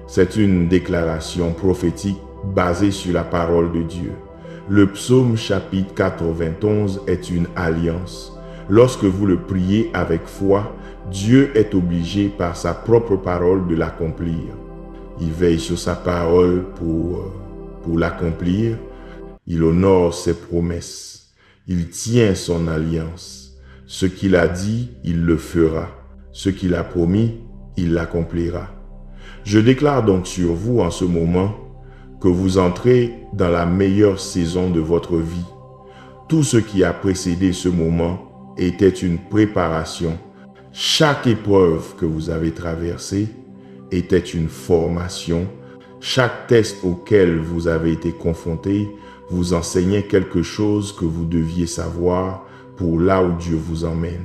C'est une déclaration prophétique basée sur la parole de Dieu. Le psaume chapitre 91 est une alliance. Lorsque vous le priez avec foi, Dieu est obligé par sa propre parole de l'accomplir. Il veille sur sa parole pour l'accomplir. Il honore ses promesses. Il tient son alliance. Ce qu'il a dit, il le fera. Ce qu'il a promis, il l'accomplira. Je déclare donc sur vous en ce moment que vous entrez dans la meilleure saison de votre vie. Tout ce qui a précédé ce moment était une préparation. Chaque épreuve que vous avez traversée était une formation. Chaque test auquel vous avez été confronté vous enseignait quelque chose que vous deviez savoir pour là où Dieu vous emmène.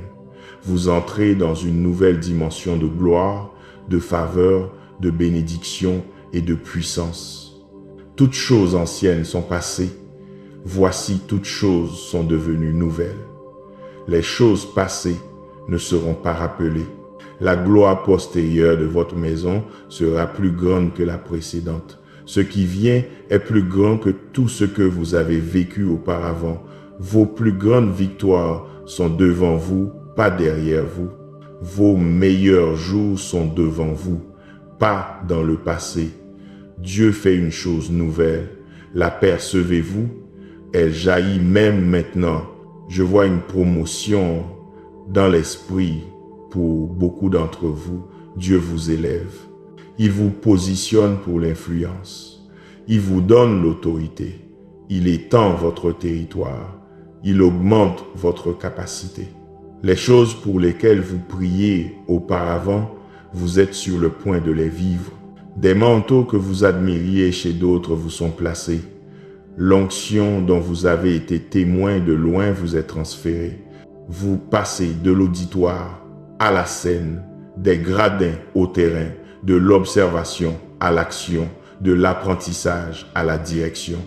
Vous entrez dans une nouvelle dimension de gloire, de faveur, de bénédiction et de puissance. Toutes choses anciennes sont passées. Voici toutes choses sont devenues nouvelles. Les choses passées ne seront pas rappelées. La gloire postérieure de votre maison sera plus grande que la précédente. Ce qui vient est plus grand que tout ce que vous avez vécu auparavant. Vos plus grandes victoires sont devant vous, pas derrière vous. Vos meilleurs jours sont devant vous, pas dans le passé. Dieu fait une chose nouvelle. La percevez-vous? Elle jaillit même maintenant. Je vois une promotion dans l'esprit pour beaucoup d'entre vous. Dieu vous élève. Il vous positionne pour l'influence. Il vous donne l'autorité. Il étend votre territoire. Il augmente votre capacité. Les choses pour lesquelles vous priez auparavant, vous êtes sur le point de les vivre. Des manteaux que vous admiriez chez d'autres vous sont placés. L'onction dont vous avez été témoin de loin vous est transférée. Vous passez de l'auditoire à la scène, des gradins au terrain, de l'observation à l'action, de l'apprentissage à la direction.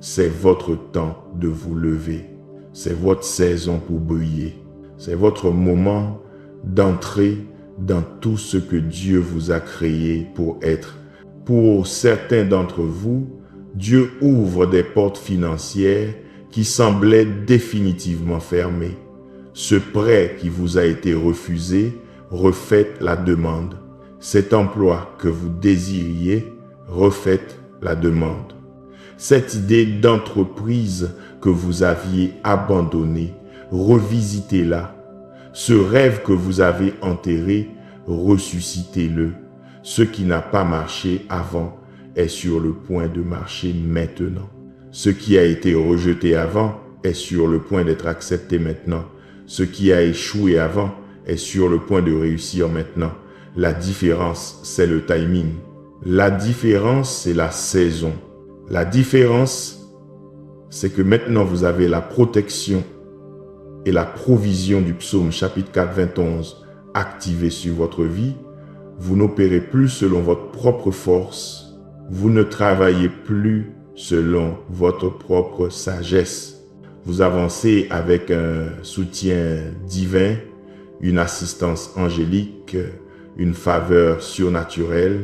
C'est votre temps de vous lever. C'est votre saison pour briller. C'est votre moment d'entrer dans tout ce que Dieu vous a créé pour être. Pour certains d'entre vous, Dieu ouvre des portes financières qui semblaient définitivement fermées. Ce prêt qui vous a été refusé, refaites la demande. Cet emploi que vous désiriez, refaites la demande. Cette idée d'entreprise que vous aviez abandonnée, revisitez-la. Ce rêve que vous avez enterré, ressuscitez-le. Ce qui n'a pas marché avant est sur le point de marcher maintenant. Ce qui a été rejeté avant est sur le point d'être accepté maintenant. Ce qui a échoué avant est sur le point de réussir maintenant. La différence, c'est le timing. La différence, c'est la saison. La différence, c'est que maintenant vous avez la protection et la provision du psaume chapitre 4, 21 activée sur votre vie. Vous n'opérez plus selon votre propre force. Vous ne travaillez plus selon votre propre sagesse. Vous avancez avec un soutien divin, une assistance angélique, une faveur surnaturelle.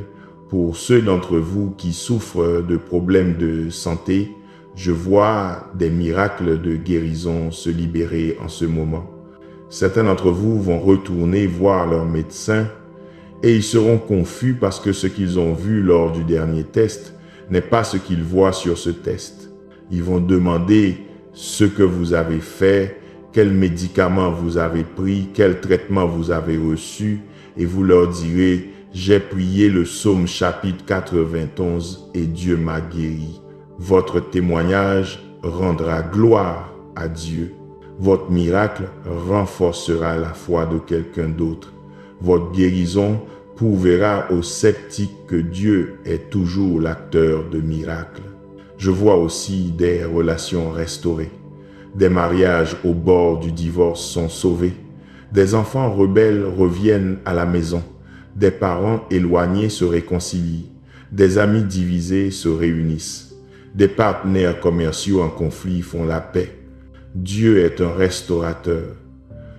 Pour ceux d'entre vous qui souffrent de problèmes de santé, je vois des miracles de guérison se libérer en ce moment. Certains d'entre vous vont retourner voir leur médecin et ils seront confus parce que ce qu'ils ont vu lors du dernier test n'est pas ce qu'ils voient sur ce test. Ils vont demander ce que vous avez fait, quels médicaments vous avez pris, quel traitement vous avez reçu, et vous leur direz « J'ai prié le psaume chapitre 91 et Dieu m'a guéri ». Votre témoignage rendra gloire à Dieu. Votre miracle renforcera la foi de quelqu'un d'autre. Votre guérison prouvera aux sceptiques que Dieu est toujours l'acteur de miracles. Je vois aussi des relations restaurées. Des mariages au bord du divorce sont sauvés. Des enfants rebelles reviennent à la maison. Des parents éloignés se réconcilient. Des amis divisés se réunissent. Des partenaires commerciaux en conflit font la paix. Dieu est un restaurateur.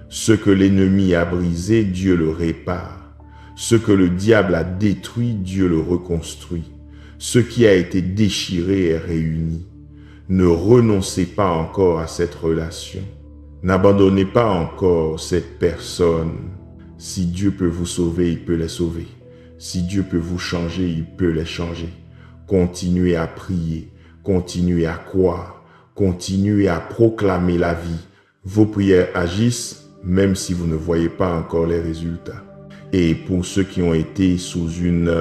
Ce que l'ennemi a brisé, Dieu le répare. Ce que le diable a détruit, Dieu le reconstruit. Ce qui a été déchiré est réuni. Ne renoncez pas encore à cette relation. N'abandonnez pas encore cette personne. Si Dieu peut vous sauver, il peut les sauver. Si Dieu peut vous changer, il peut les changer. Continuez à prier, continuez à croire, continuez à proclamer la vie. Vos prières agissent, même si vous ne voyez pas encore les résultats. Et pour ceux qui ont été sous une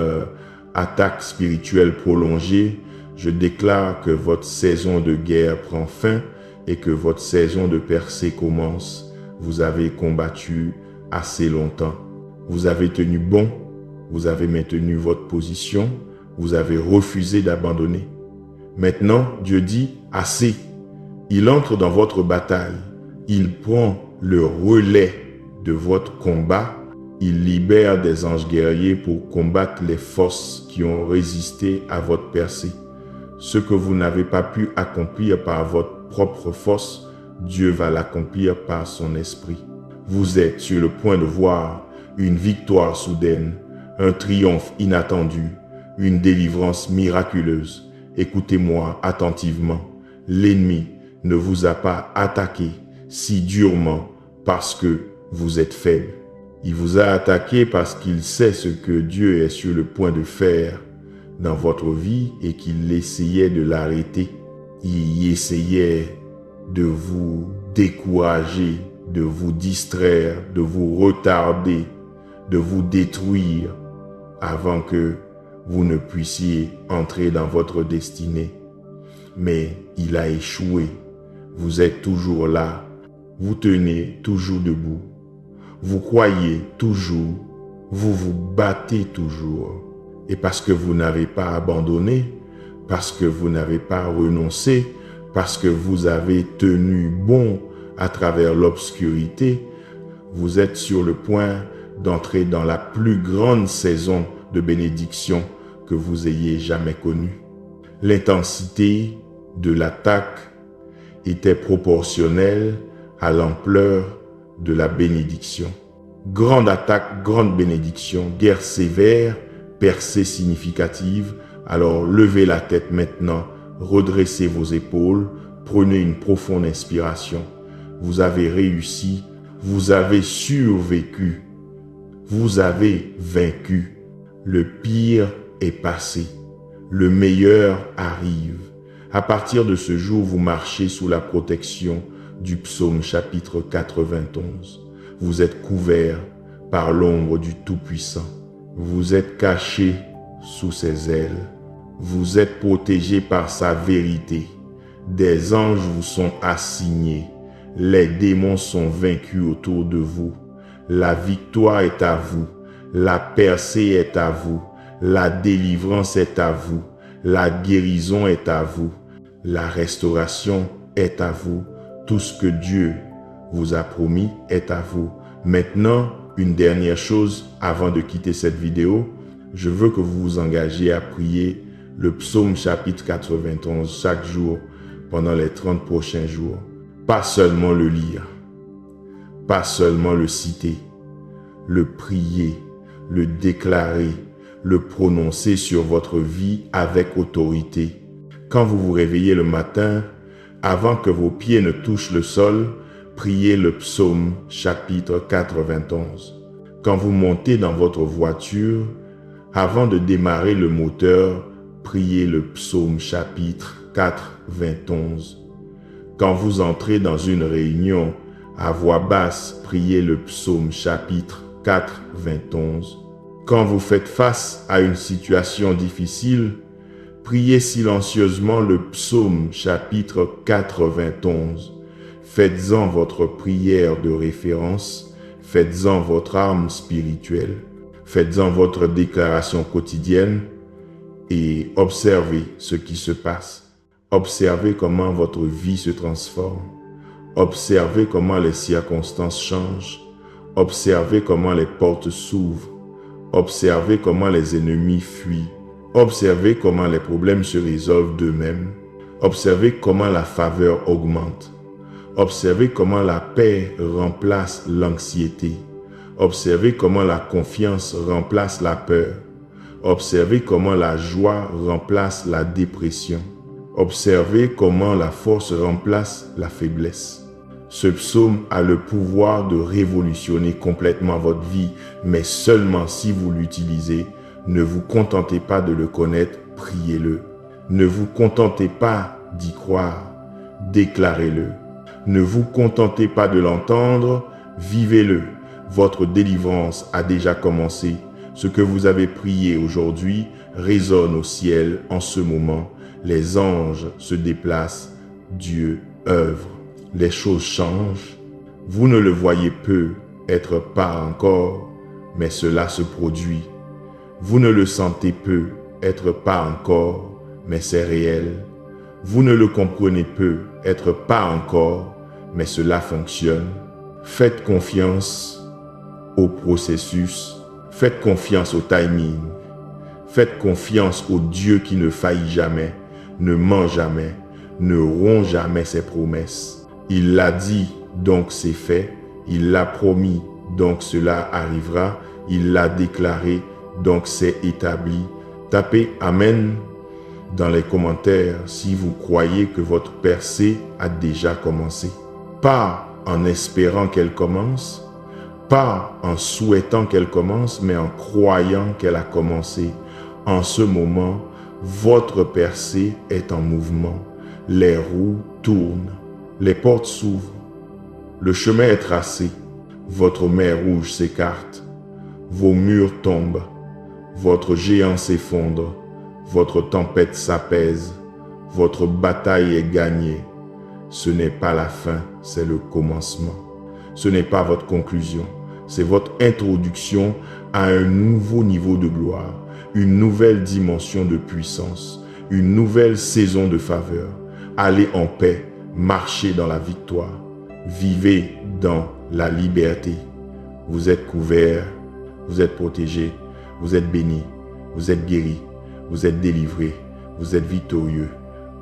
attaque spirituelle prolongée, je déclare que votre saison de guerre prend fin et que votre saison de percée commence. Vous avez combattu assez longtemps. Vous avez tenu bon, vous avez maintenu votre position, vous avez refusé d'abandonner. Maintenant, Dieu dit assez. Il entre dans votre bataille. Il prend le relais de votre combat. Il libère des anges guerriers pour combattre les forces qui ont résisté à votre percée. Ce que vous n'avez pas pu accomplir par votre propres forces, Dieu va l'accomplir par son esprit. Vous êtes sur le point de voir une victoire soudaine, un triomphe inattendu, une délivrance miraculeuse. Écoutez-moi attentivement. L'ennemi ne vous a pas attaqué si durement parce que vous êtes faible. Il vous a attaqué parce qu'il sait ce que Dieu est sur le point de faire dans votre vie et qu'il essayait de l'arrêter. Il essayait de vous décourager, de vous distraire, de vous retarder, de vous détruire avant que vous ne puissiez entrer dans votre destinée. Mais il a échoué. Vous êtes toujours là. Vous tenez toujours debout. Vous croyez toujours. Vous vous battez toujours. Et parce que vous n'avez pas abandonné, parce que vous n'avez pas renoncé, parce que vous avez tenu bon à travers l'obscurité, vous êtes sur le point d'entrer dans la plus grande saison de bénédiction que vous ayez jamais connue. L'intensité de l'attaque était proportionnelle à l'ampleur de la bénédiction. Grande attaque, grande bénédiction, guerre sévère, percée significative. Alors levez la tête maintenant, redressez vos épaules, prenez une profonde inspiration. Vous avez réussi, vous avez survécu, vous avez vaincu. Le pire est passé, le meilleur arrive. À partir de ce jour, vous marchez sous la protection du psaume chapitre 91. Vous êtes couverts par l'ombre du Tout-Puissant. Vous êtes cachés sous ses ailes. Vous êtes protégés par sa vérité. Des anges vous sont assignés. Les démons sont vaincus autour de vous. La victoire est à vous. La percée est à vous. La délivrance est à vous. La guérison est à vous. La restauration est à vous. Tout ce que Dieu vous a promis est à vous. Maintenant, une dernière chose avant de quitter cette vidéo, je veux que vous vous engagiez à prier le psaume chapitre 91 chaque jour pendant les 30 prochains jours. Pas seulement le lire, pas seulement le citer, le prier, le déclarer, le prononcer sur votre vie avec autorité. Quand vous vous réveillez le matin, avant que vos pieds ne touchent le sol, priez le psaume chapitre 91. Quand vous montez dans votre voiture, avant de démarrer le moteur, priez le psaume chapitre 91. Quand vous entrez dans une réunion, à voix basse, priez le psaume chapitre 91. Quand vous faites face à une situation difficile, priez silencieusement le psaume chapitre 91. Faites-en votre prière de référence, faites-en votre arme spirituelle, faites-en votre déclaration quotidienne et observez ce qui se passe. Observez comment votre vie se transforme. Observez comment les circonstances changent. Observez comment les portes s'ouvrent. Observez comment les ennemis fuient. Observez comment les problèmes se résolvent d'eux-mêmes. Observez comment la faveur augmente. Observez comment la paix remplace l'anxiété. Observez comment la confiance remplace la peur. Observez comment la joie remplace la dépression. Observez comment la force remplace la faiblesse. Ce psaume a le pouvoir de révolutionner complètement votre vie, mais seulement si vous l'utilisez. Ne vous contentez pas de le connaître, priez-le. Ne vous contentez pas d'y croire, déclarez-le. Ne vous contentez pas de l'entendre, vivez-le. Votre délivrance a déjà commencé. Ce que vous avez prié aujourd'hui résonne au ciel en ce moment. Les anges se déplacent, Dieu œuvre. Les choses changent. Vous ne le voyez peut-être pas encore, mais cela se produit. Vous ne le sentez peut-être pas encore, mais c'est réel. Vous ne le comprenez peut-être pas encore, mais cela fonctionne. Faites confiance au processus. Faites confiance au timing. Faites confiance au Dieu qui ne faillit jamais, ne ment jamais, ne rompt jamais ses promesses. Il l'a dit, donc c'est fait. Il l'a promis, donc cela arrivera. Il l'a déclaré, donc c'est établi. Tapez Amen dans les commentaires si vous croyez que votre percée a déjà commencé. Pas en espérant qu'elle commence, pas en souhaitant qu'elle commence, mais en croyant qu'elle a commencé. En ce moment, votre percée est en mouvement. Les roues tournent, les portes s'ouvrent, le chemin est tracé, votre mer rouge s'écarte, vos murs tombent, votre géant s'effondre, votre tempête s'apaise, votre bataille est gagnée. Ce n'est pas la fin, c'est le commencement. Ce n'est pas votre conclusion, c'est votre introduction à un nouveau niveau de gloire, une nouvelle dimension de puissance, une nouvelle saison de faveur. Allez en paix, marchez dans la victoire, vivez dans la liberté. Vous êtes couverts, vous êtes protégés, vous êtes bénis, vous êtes guéris, vous êtes délivrés, vous êtes victorieux.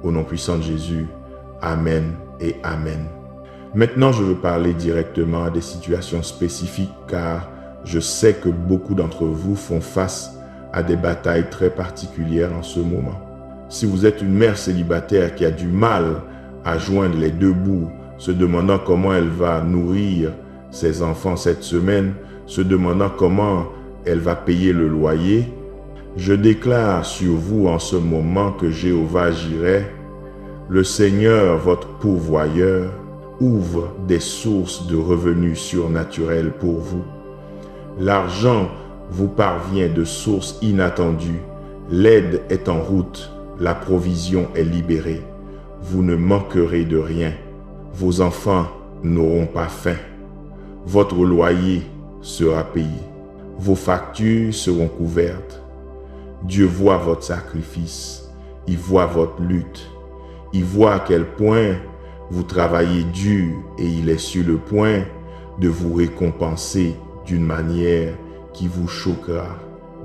Au nom puissant de Jésus, Amen et Amen. Maintenant, je veux parler directement à des situations spécifiques car je sais que beaucoup d'entre vous font face à des batailles très particulières en ce moment. Si vous êtes une mère célibataire qui a du mal à joindre les deux bouts, se demandant comment elle va nourrir ses enfants cette semaine, se demandant comment elle va payer le loyer, je déclare sur vous en ce moment que Jéhovah Jireh, le Seigneur, votre pourvoyeur, ouvre des sources de revenus surnaturels pour vous. L'argent vous parvient de sources inattendues. L'aide est en route. La provision est libérée. Vous ne manquerez de rien. Vos enfants n'auront pas faim. Votre loyer sera payé. Vos factures seront couvertes. Dieu voit votre sacrifice. Il voit votre lutte. Il voit à quel point vous travaillez dur et il est sur le point de vous récompenser d'une manière qui vous choquera.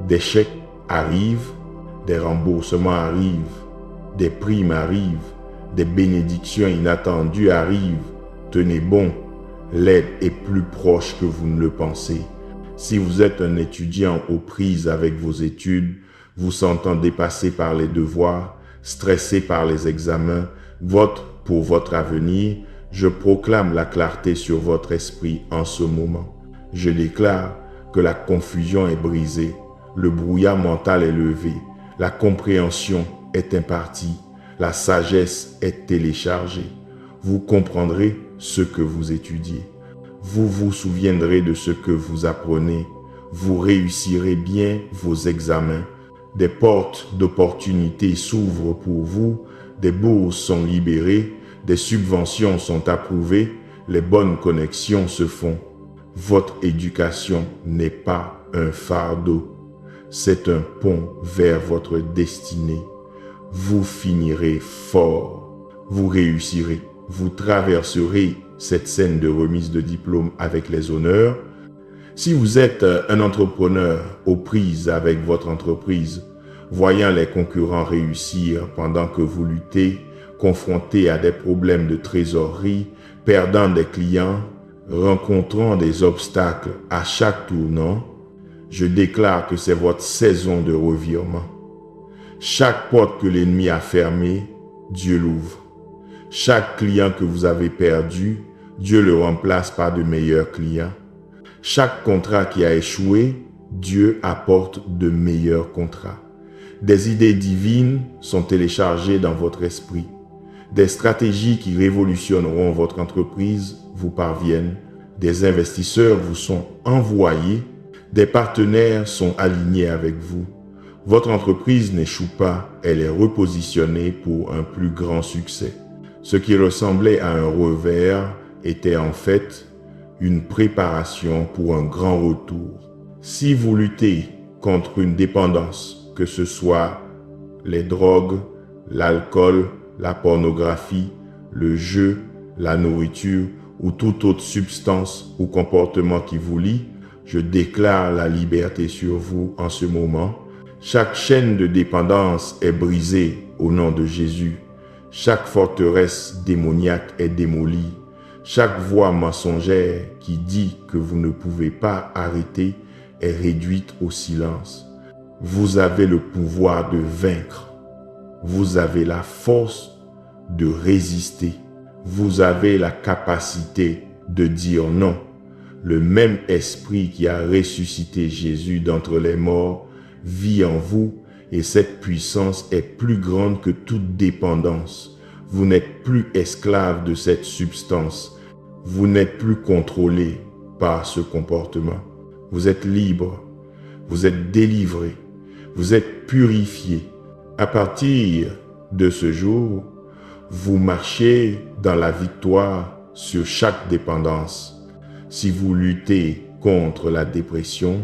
Des chèques arrivent, des remboursements arrivent, des primes arrivent, des bénédictions inattendues arrivent. Tenez bon, l'aide est plus proche que vous ne le pensez. Si vous êtes un étudiant aux prises avec vos études, vous sentant dépassé par les devoirs, stressé par les examens, pour votre avenir, je proclame la clarté sur votre esprit en ce moment. Je déclare que la confusion est brisée, le brouillard mental est levé, la compréhension est impartie, la sagesse est téléchargée. Vous comprendrez ce que vous étudiez. Vous vous souviendrez de ce que vous apprenez. Vous réussirez bien vos examens. Des portes d'opportunités s'ouvrent pour vous, des bourses sont libérées, des subventions sont approuvées, les bonnes connexions se font. Votre éducation n'est pas un fardeau, c'est un pont vers votre destinée. Vous finirez fort, vous réussirez, vous traverserez cette scène de remise de diplôme avec les honneurs. Si vous êtes un entrepreneur aux prises avec votre entreprise, voyant les concurrents réussir pendant que vous luttez, confronté à des problèmes de trésorerie, perdant des clients, rencontrant des obstacles à chaque tournant, je déclare que c'est votre saison de revirement. Chaque porte que l'ennemi a fermée, Dieu l'ouvre. Chaque client que vous avez perdu, Dieu le remplace par de meilleurs clients. Chaque contrat qui a échoué, Dieu apporte de meilleurs contrats. Des idées divines sont téléchargées dans votre esprit. Des stratégies qui révolutionneront votre entreprise vous parviennent. Des investisseurs vous sont envoyés. Des partenaires sont alignés avec vous. Votre entreprise n'échoue pas, elle est repositionnée pour un plus grand succès. Ce qui ressemblait à un revers était en fait une préparation pour un grand retour. Si vous luttez contre une dépendance, que ce soit les drogues, l'alcool, la pornographie, le jeu, la nourriture ou toute autre substance ou comportement qui vous lie, je déclare la liberté sur vous en ce moment. Chaque chaîne de dépendance est brisée au nom de Jésus. Chaque forteresse démoniaque est démolie. Chaque voix mensongère qui dit que vous ne pouvez pas arrêter est réduite au silence. Vous avez le pouvoir de vaincre. Vous avez la force de résister. Vous avez la capacité de dire non. Le même esprit qui a ressuscité Jésus d'entre les morts vit en vous et cette puissance est plus grande que toute dépendance. Vous n'êtes plus esclave de cette substance. Vous n'êtes plus contrôlé par ce comportement. Vous êtes libre. Vous êtes délivré. Vous êtes purifié. À partir de ce jour, vous marchez dans la victoire sur chaque dépendance. Si vous luttez contre la dépression,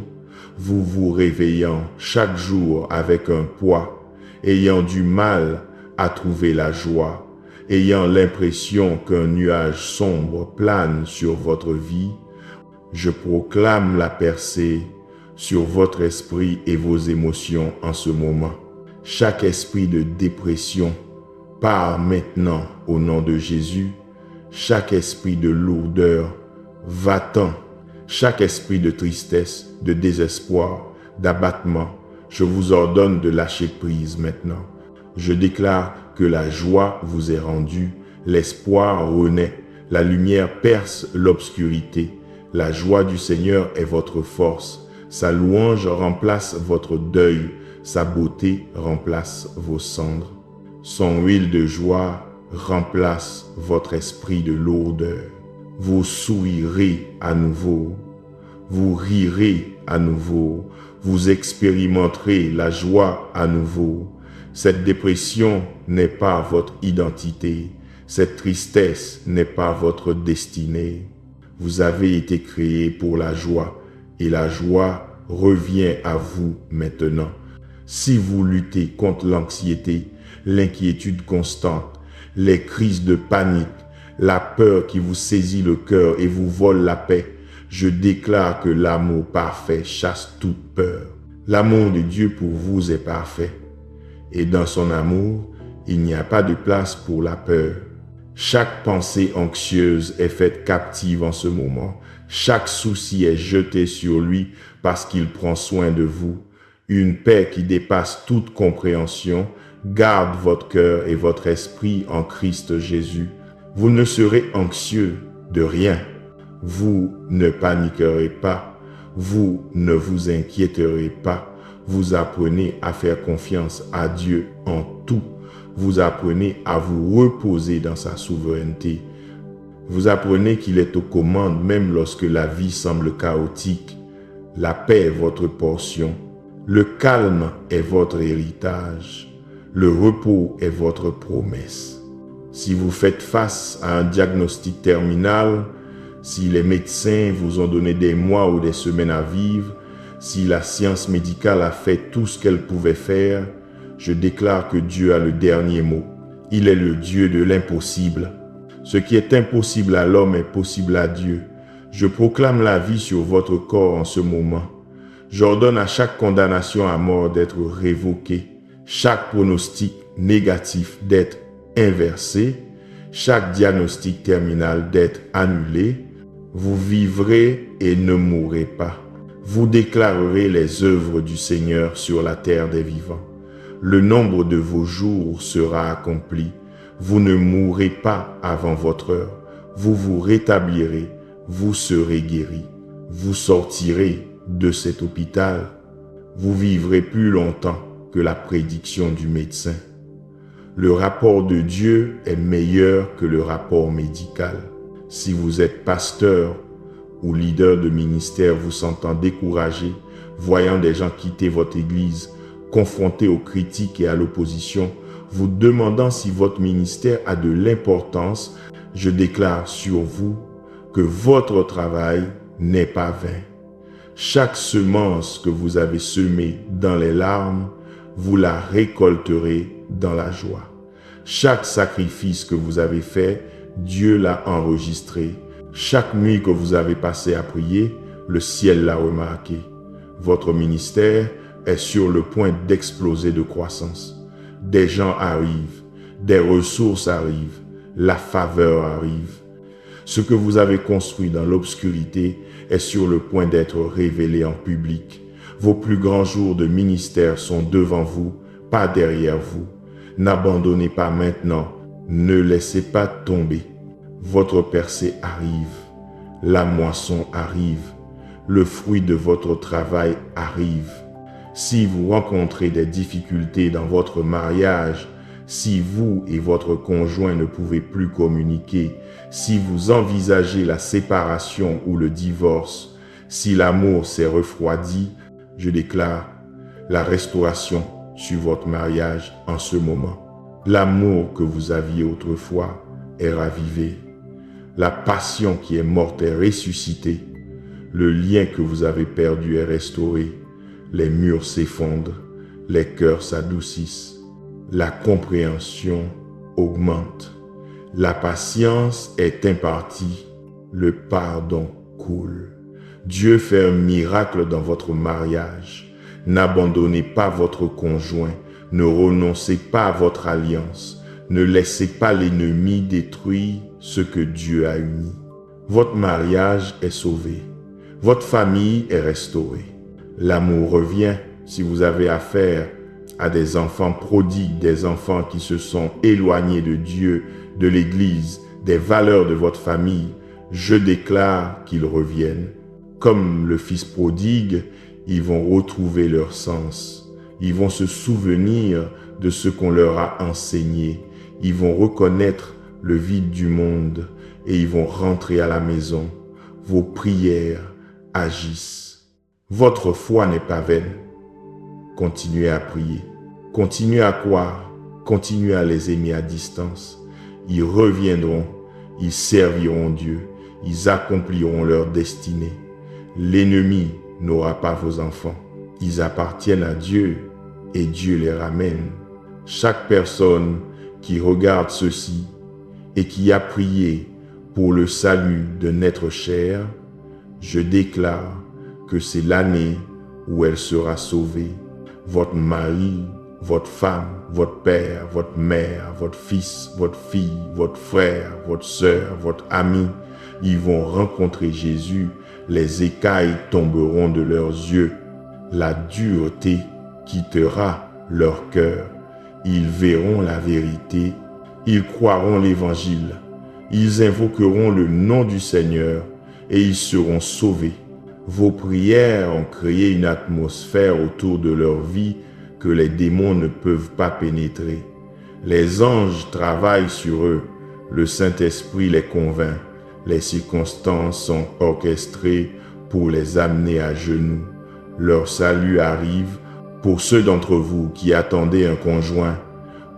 vous vous réveillant chaque jour avec un poids, ayant du mal à trouver la joie, ayant l'impression qu'un nuage sombre plane sur votre vie, je proclame la percée sur votre esprit et vos émotions en ce moment. Chaque esprit de dépression part maintenant au nom de Jésus. Chaque esprit de lourdeur va-t'en. Chaque esprit de tristesse, de désespoir, d'abattement, je vous ordonne de lâcher prise maintenant. Je déclare que la joie vous est rendue, l'espoir renaît, la lumière perce l'obscurité. La joie du Seigneur est votre force. Sa louange remplace votre deuil. Sa beauté remplace vos cendres. Son huile de joie remplace votre esprit de lourdeur. Vous sourirez à nouveau. Vous rirez à nouveau. Vous expérimenterez la joie à nouveau. Cette dépression n'est pas votre identité. Cette tristesse n'est pas votre destinée. Vous avez été créé pour la joie et la joie revient à vous maintenant. Si vous luttez contre l'anxiété, l'inquiétude constante, les crises de panique, la peur qui vous saisit le cœur et vous vole la paix, je déclare que l'amour parfait chasse toute peur. L'amour de Dieu pour vous est parfait. Et dans son amour, il n'y a pas de place pour la peur. Chaque pensée anxieuse est faite captive en ce moment. Chaque souci est jeté sur lui parce qu'il prend soin de vous. Une paix qui dépasse toute compréhension garde votre cœur et votre esprit en Christ Jésus. Vous ne serez anxieux de rien. Vous ne paniquerez pas. Vous ne vous inquiéterez pas. Vous apprenez à faire confiance à Dieu en tout. Vous apprenez à vous reposer dans sa souveraineté. Vous apprenez qu'il est aux commandes même lorsque la vie semble chaotique. La paix est votre portion. Le calme est votre héritage. Le repos est votre promesse. Si vous faites face à un diagnostic terminal, si les médecins vous ont donné des mois ou des semaines à vivre, si la science médicale a fait tout ce qu'elle pouvait faire, je déclare que Dieu a le dernier mot. Il est le Dieu de l'impossible. Ce qui est impossible à l'homme est possible à Dieu. Je proclame la vie sur votre corps en ce moment. J'ordonne à chaque condamnation à mort d'être révoquée, chaque pronostic négatif d'être inversé, chaque diagnostic terminal d'être annulé. Vous vivrez et ne mourrez pas. Vous déclarerez les œuvres du Seigneur sur la terre des vivants. Le nombre de vos jours sera accompli. Vous ne mourrez pas avant votre heure. Vous vous rétablirez. Vous serez guéris. Vous sortirez de cet hôpital. Vous vivrez plus longtemps que la prédiction du médecin. Le rapport de Dieu est meilleur que le rapport médical. Si vous êtes pasteur ou leader de ministère vous sentant découragé, voyant des gens quitter votre église, confrontés aux critiques et à l'opposition, vous demandant si votre ministère a de l'importance, je déclare sur vous que votre travail n'est pas vain. Chaque semence que vous avez semée dans les larmes, vous la récolterez dans la joie. Chaque sacrifice que vous avez fait, Dieu l'a enregistré. Chaque nuit que vous avez passé à prier, le ciel l'a remarqué. Votre ministère est sur le point d'exploser de croissance. Des gens arrivent, des ressources arrivent, la faveur arrive. Ce que vous avez construit dans l'obscurité est sur le point d'être révélé en public. Vos plus grands jours de ministère sont devant vous, pas derrière vous. N'abandonnez pas maintenant, ne laissez pas tomber. Votre percée arrive, la moisson arrive, le fruit de votre travail arrive. Si vous rencontrez des difficultés dans votre mariage, si vous et votre conjoint ne pouvez plus communiquer, si vous envisagez la séparation ou le divorce, si l'amour s'est refroidi, je déclare la restauration sur votre mariage en ce moment. L'amour que vous aviez autrefois est ravivé. La passion qui est morte est ressuscitée. Le lien que vous avez perdu est restauré. Les murs s'effondrent, les cœurs s'adoucissent. La compréhension augmente. La patience est impartie. Le pardon coule. Dieu fait un miracle dans votre mariage. N'abandonnez pas votre conjoint. Ne renoncez pas à votre alliance. Ne laissez pas l'ennemi détruire ce que Dieu a uni. Votre mariage est sauvé. Votre famille est restaurée. L'amour revient si vous avez affaire à des enfants prodigues, des enfants qui se sont éloignés de Dieu, de l'Église, des valeurs de votre famille. Je déclare qu'ils reviennent. Comme le fils prodigue, ils vont retrouver leur sens. Ils vont se souvenir de ce qu'on leur a enseigné. Ils vont reconnaître le vide du monde et ils vont rentrer à la maison. Vos prières agissent. Votre foi n'est pas vaine. Continuez à prier. Continuez à croire. Continuez à les aimer à distance. Ils reviendront. Ils serviront Dieu. Ils accompliront leur destinée. L'ennemi n'aura pas vos enfants. Ils appartiennent à Dieu et Dieu les ramène. Chaque personne qui regarde ceci et qui a prié pour le salut d'un être cher, je déclare que c'est l'année où elle sera sauvée. Votre mari, votre femme, votre père, votre mère, votre fils, votre fille, votre frère, votre sœur, votre ami, ils vont rencontrer Jésus. Les écailles tomberont de leurs yeux. La dureté quittera leur cœur. Ils verront la vérité. Ils croiront l'évangile. Ils invoqueront le nom du Seigneur et ils seront sauvés. Vos prières ont créé une atmosphère autour de leur vie que les démons ne peuvent pas pénétrer. Les anges travaillent sur eux. Le Saint-Esprit les convainc. Les circonstances sont orchestrées pour les amener à genoux. Leur salut arrive pour ceux d'entre vous qui attendaient un conjoint,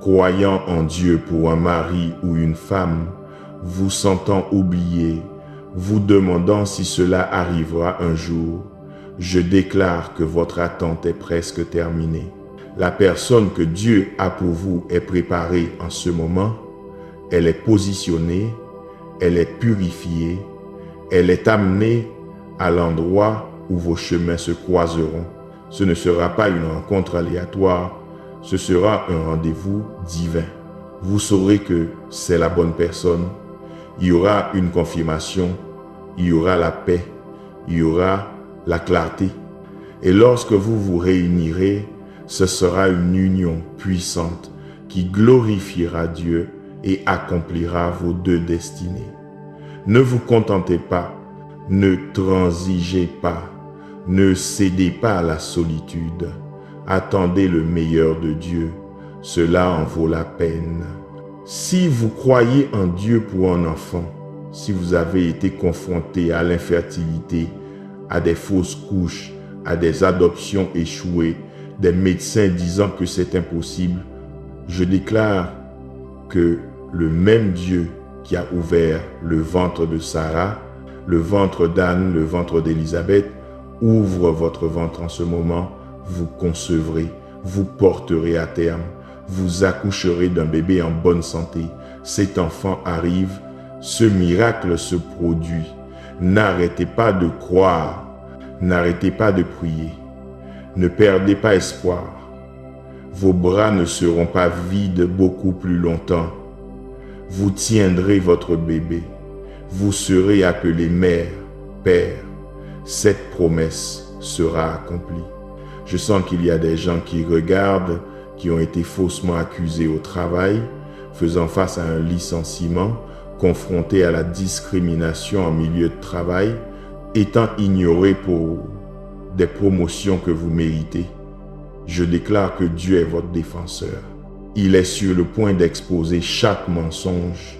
croyant en Dieu pour un mari ou une femme, vous sentant oubliés, vous demandant si cela arrivera un jour. Je déclare que votre attente est presque terminée. La personne que Dieu a pour vous est préparée en ce moment. Elle est positionnée. Elle est purifiée, elle est amenée à l'endroit où vos chemins se croiseront. Ce ne sera pas une rencontre aléatoire, ce sera un rendez-vous divin. Vous saurez que c'est la bonne personne. Il y aura une confirmation, il y aura la paix, il y aura la clarté. Et lorsque vous vous réunirez, ce sera une union puissante qui glorifiera Dieu et accomplira vos deux destinées. Ne vous contentez pas, ne transigez pas, ne cédez pas à la solitude. Attendez le meilleur de Dieu, cela en vaut la peine. Si vous croyez en Dieu pour un enfant, si vous avez été confronté à l'infertilité, à des fausses couches, à des adoptions échouées, des médecins disant que c'est impossible, je déclare que le même Dieu qui a ouvert le ventre de Sarah, le ventre d'Anne, le ventre d'Élisabeth, ouvre votre ventre en ce moment, vous concevrez, vous porterez à terme, vous accoucherez d'un bébé en bonne santé. Cet enfant arrive, ce miracle se produit. N'arrêtez pas de croire, n'arrêtez pas de prier, ne perdez pas espoir. Vos bras ne seront pas vides beaucoup plus longtemps. Vous tiendrez votre bébé. Vous serez appelés mère, père. Cette promesse sera accomplie. Je sens qu'il y a des gens qui regardent, qui ont été faussement accusés au travail, faisant face à un licenciement, confrontés à la discrimination en milieu de travail, étant ignorés pour des promotions que vous méritez. Je déclare que Dieu est votre défenseur. Il est sur le point d'exposer chaque mensonge.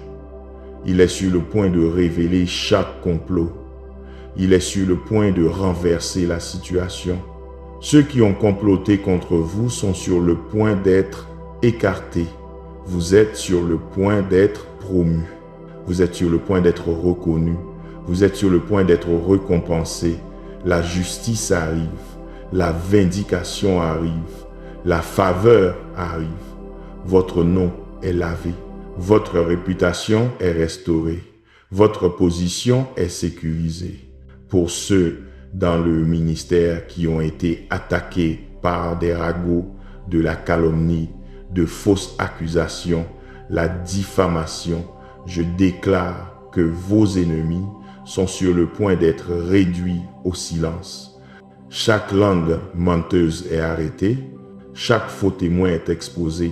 Il est sur le point de révéler chaque complot. Il est sur le point de renverser la situation. Ceux qui ont comploté contre vous sont sur le point d'être écartés. Vous êtes sur le point d'être promus. Vous êtes sur le point d'être reconnus. Vous êtes sur le point d'être récompensés. La justice arrive. La vindication arrive. La faveur arrive. Votre nom est lavé. Votre réputation est restaurée. Votre position est sécurisée. Pour ceux dans le ministère qui ont été attaqués par des ragots, de la calomnie, de fausses accusations, la diffamation, je déclare que vos ennemis sont sur le point d'être réduits au silence. Chaque langue menteuse est arrêtée, chaque faux témoin est exposé,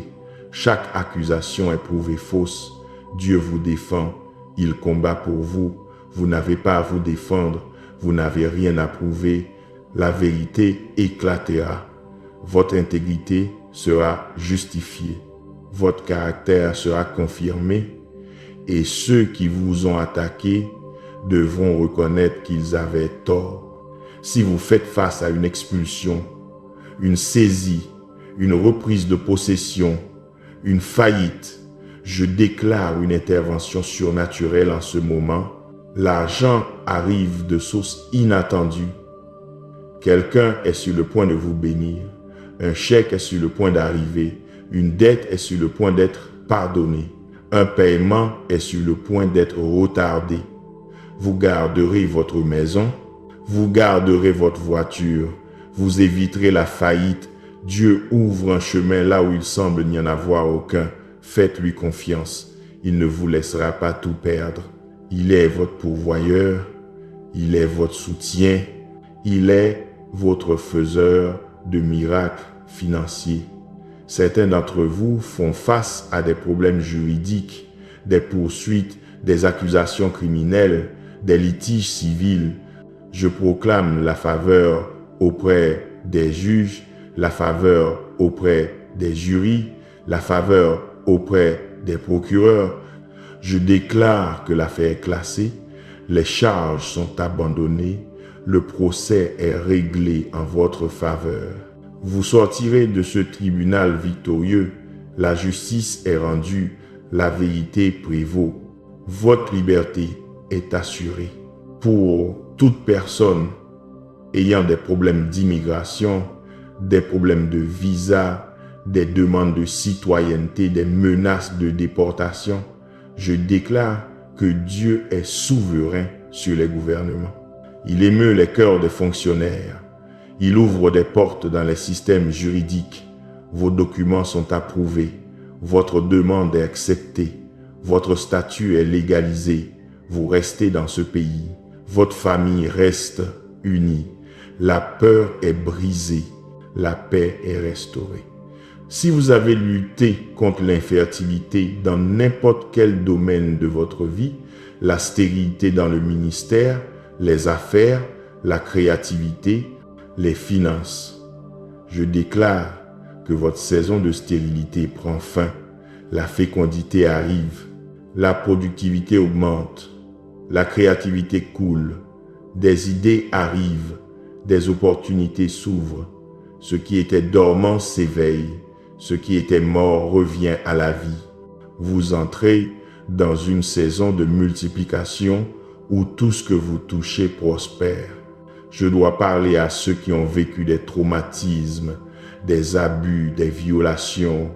chaque accusation est prouvée fausse. Dieu vous défend, il combat pour vous. Vous n'avez pas à vous défendre, vous n'avez rien à prouver. La vérité éclatera. Votre intégrité sera justifiée. Votre caractère sera confirmé. Et ceux qui vous ont attaqué devront reconnaître qu'ils avaient tort. Si vous faites face à une expulsion, une saisie, une reprise de possession, une faillite, je déclare une intervention surnaturelle en ce moment. L'argent arrive de sources inattendues. Quelqu'un est sur le point de vous bénir. Un chèque est sur le point d'arriver. Une dette est sur le point d'être pardonnée. Un paiement est sur le point d'être retardé. Vous garderez votre maison. Vous garderez votre voiture. Vous éviterez la faillite. Dieu ouvre un chemin là où il semble n'y en avoir aucun. Faites-lui confiance. Il ne vous laissera pas tout perdre. Il est votre pourvoyeur. Il est votre soutien. Il est votre faiseur de miracles financiers. Certains d'entre vous font face à des problèmes juridiques, des poursuites, des accusations criminelles, des litiges civils. Je proclame la faveur auprès des juges, la faveur auprès des jurys, la faveur auprès des procureurs. Je déclare que l'affaire est classée, les charges sont abandonnées, le procès est réglé en votre faveur. Vous sortirez de ce tribunal victorieux, la justice est rendue, la vérité prévaut. Votre liberté est assurée. Pour toute personne ayant des problèmes d'immigration, des problèmes de visa, des demandes de citoyenneté, des menaces de déportation, je déclare que Dieu est souverain sur les gouvernements. Il émeut les cœurs des fonctionnaires. Il ouvre des portes dans les systèmes juridiques. Vos documents sont approuvés. Votre demande est acceptée. Votre statut est légalisé. Vous restez dans ce pays. Votre famille reste unie. La peur est brisée. La paix est restaurée. Si vous avez lutté contre l'infertilité dans n'importe quel domaine de votre vie, la stérilité dans le ministère, les affaires, la créativité, les finances, je déclare que votre saison de stérilité prend fin, la fécondité arrive, la productivité augmente, la créativité coule, des idées arrivent, des opportunités s'ouvrent, ce qui était dormant s'éveille, ce qui était mort revient à la vie. Vous entrez dans une saison de multiplication où tout ce que vous touchez prospère. Je dois parler à ceux qui ont vécu des traumatismes, des abus, des violations,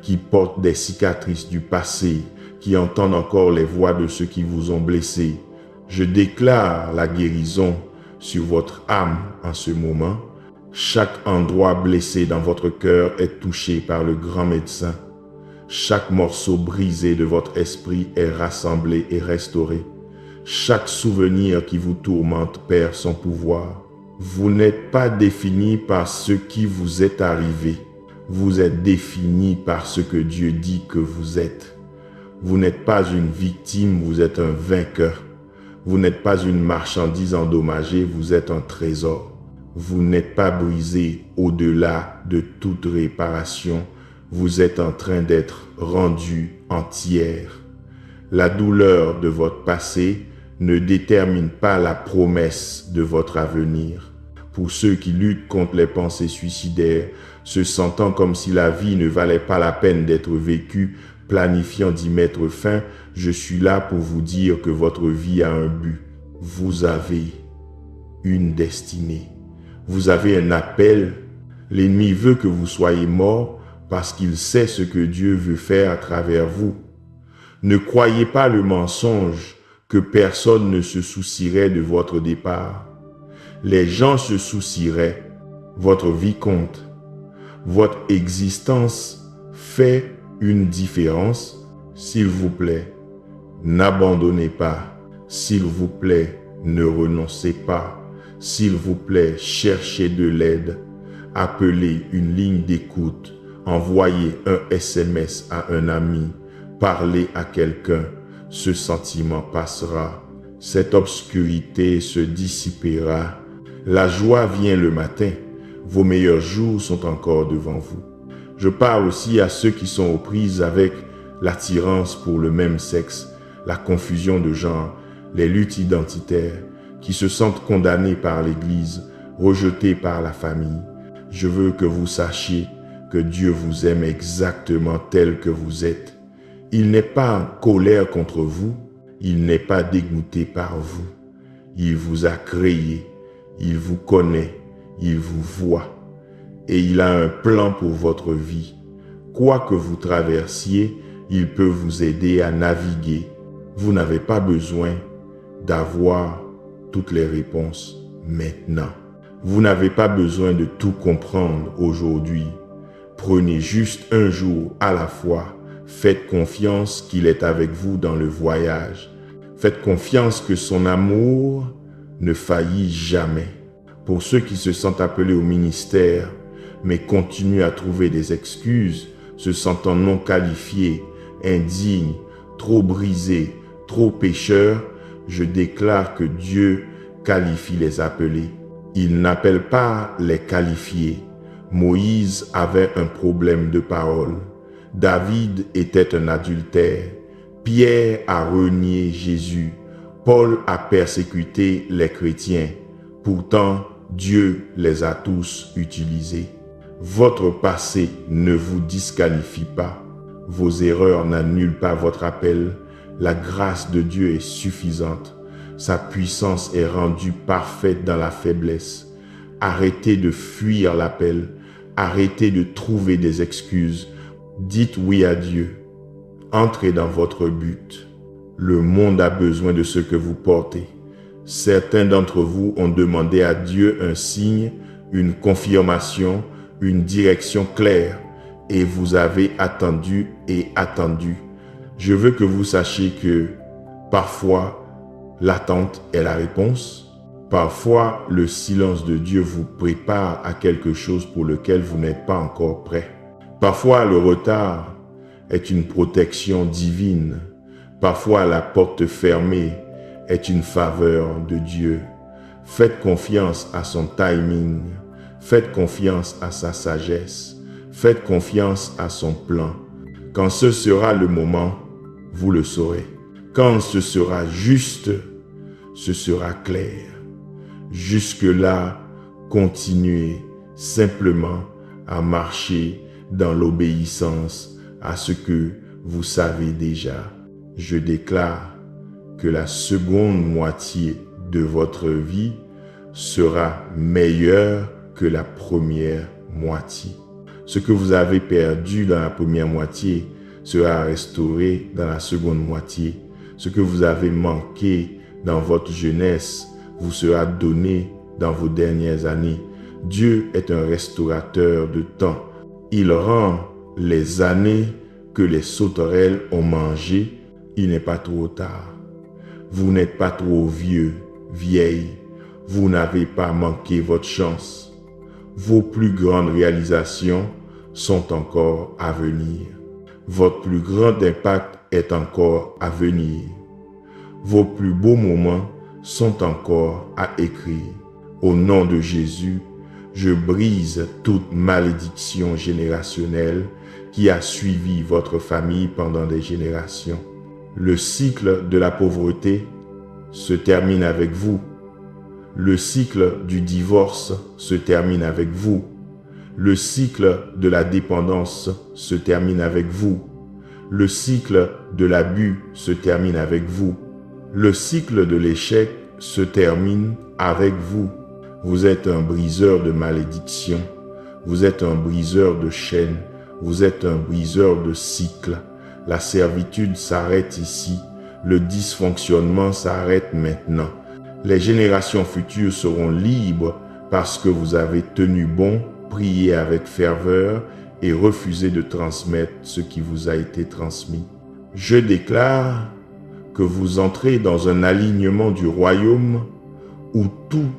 qui portent des cicatrices du passé, qui entendent encore les voix de ceux qui vous ont blessés. Je déclare la guérison sur votre âme en ce moment. Chaque endroit blessé dans votre cœur est touché par le grand médecin. Chaque morceau brisé de votre esprit est rassemblé et restauré. Chaque souvenir qui vous tourmente perd son pouvoir. Vous n'êtes pas défini par ce qui vous est arrivé. Vous êtes défini par ce que Dieu dit que vous êtes. Vous n'êtes pas une victime, vous êtes un vainqueur. Vous n'êtes pas une marchandise endommagée, vous êtes un trésor. Vous n'êtes pas brisé au-delà de toute réparation. Vous êtes en train d'être rendu entière. La douleur de votre passé ne détermine pas la promesse de votre avenir. Pour ceux qui luttent contre les pensées suicidaires, se sentant comme si la vie ne valait pas la peine d'être vécue, planifiant d'y mettre fin, je suis là pour vous dire que votre vie a un but. Vous avez une destinée. Vous avez un appel. L'ennemi veut que vous soyez mort parce qu'il sait ce que Dieu veut faire à travers vous. Ne croyez pas le mensonge que personne ne se soucierait de votre départ. Les gens se soucieraient. Votre vie compte. Votre existence fait une différence. S'il vous plaît, n'abandonnez pas. S'il vous plaît, ne renoncez pas. S'il vous plaît, cherchez de l'aide. Appelez une ligne d'écoute. Envoyez un SMS à un ami. Parlez à quelqu'un. Ce sentiment passera. Cette obscurité se dissipera. La joie vient le matin. Vos meilleurs jours sont encore devant vous. Je parle aussi à ceux qui sont aux prises avec l'attirance pour le même sexe, la confusion de genre, les luttes identitaires, qui se sentent condamnés par l'Église, rejetés par la famille. Je veux que vous sachiez que Dieu vous aime exactement tel que vous êtes. Il n'est pas en colère contre vous, il n'est pas dégoûté par vous. Il vous a créé, il vous connaît, il vous voit et il a un plan pour votre vie. Quoi que vous traversiez, il peut vous aider à naviguer. Vous n'avez pas besoin d'avoir toutes les réponses maintenant. Vous n'avez pas besoin de tout comprendre aujourd'hui. Prenez juste un jour à la fois. Faites confiance qu'il est avec vous dans le voyage. Faites confiance que son amour ne faillit jamais. Pour ceux qui se sentent appelés au ministère, mais continuent à trouver des excuses, se sentant non qualifiés, indignes, trop brisés, trop pécheurs, je déclare que Dieu qualifie les appelés. Il n'appelle pas les qualifiés. Moïse avait un problème de parole. David était un adultère. Pierre a renié Jésus. Paul a persécuté les chrétiens. Pourtant, Dieu les a tous utilisés. Votre passé ne vous disqualifie pas. Vos erreurs n'annulent pas votre appel. La grâce de Dieu est suffisante. Sa puissance est rendue parfaite dans la faiblesse. Arrêtez de fuir l'appel. Arrêtez de trouver des excuses. Dites oui à Dieu. Entrez dans votre but. Le monde a besoin de ce que vous portez. Certains d'entre vous ont demandé à Dieu un signe, une confirmation, une direction claire, et vous avez attendu et attendu. Je veux que vous sachiez que parfois, l'attente est la réponse. Parfois, le silence de Dieu vous prépare à quelque chose pour lequel vous n'êtes pas encore prêt. Parfois, le retard est une protection divine. Parfois, la porte fermée est une faveur de Dieu. Faites confiance à son timing. Faites confiance à sa sagesse. Faites confiance à son plan. Quand ce sera le moment, vous le saurez. Quand ce sera juste, ce sera clair. Jusque-là, continuez simplement à marcher dans l'obéissance à ce que vous savez déjà. Je déclare que la seconde moitié de votre vie sera meilleure que la première moitié. Ce que vous avez perdu dans la première moitié sera restauré dans la seconde moitié. Ce que vous avez manqué dans votre jeunesse vous sera donné dans vos dernières années. Dieu est un restaurateur de temps. Il rend les années que les sauterelles ont mangées. Il n'est pas trop tard. Vous n'êtes pas trop vieux, vieille. Vous n'avez pas manqué votre chance. Vos plus grandes réalisations sont encore à venir. Votre plus grand impact est encore à venir. Vos plus beaux moments sont encore à écrire. Au nom de Jésus, je brise toute malédiction générationnelle qui a suivi votre famille pendant des générations. Le cycle de la pauvreté se termine avec vous. Le cycle du divorce se termine avec vous. Le cycle de la dépendance se termine avec vous. Le cycle de l'abus se termine avec vous. Le cycle de l'échec se termine avec vous. Vous êtes un briseur de malédictions. Vous êtes un briseur de chaînes. Vous êtes un briseur de cycles. La servitude s'arrête ici. Le dysfonctionnement s'arrête maintenant. Les générations futures seront libres parce que vous avez tenu bon, prié avec ferveur et refusé de transmettre ce qui vous a été transmis. Je déclare que vous entrez dans un alignement du royaume où tout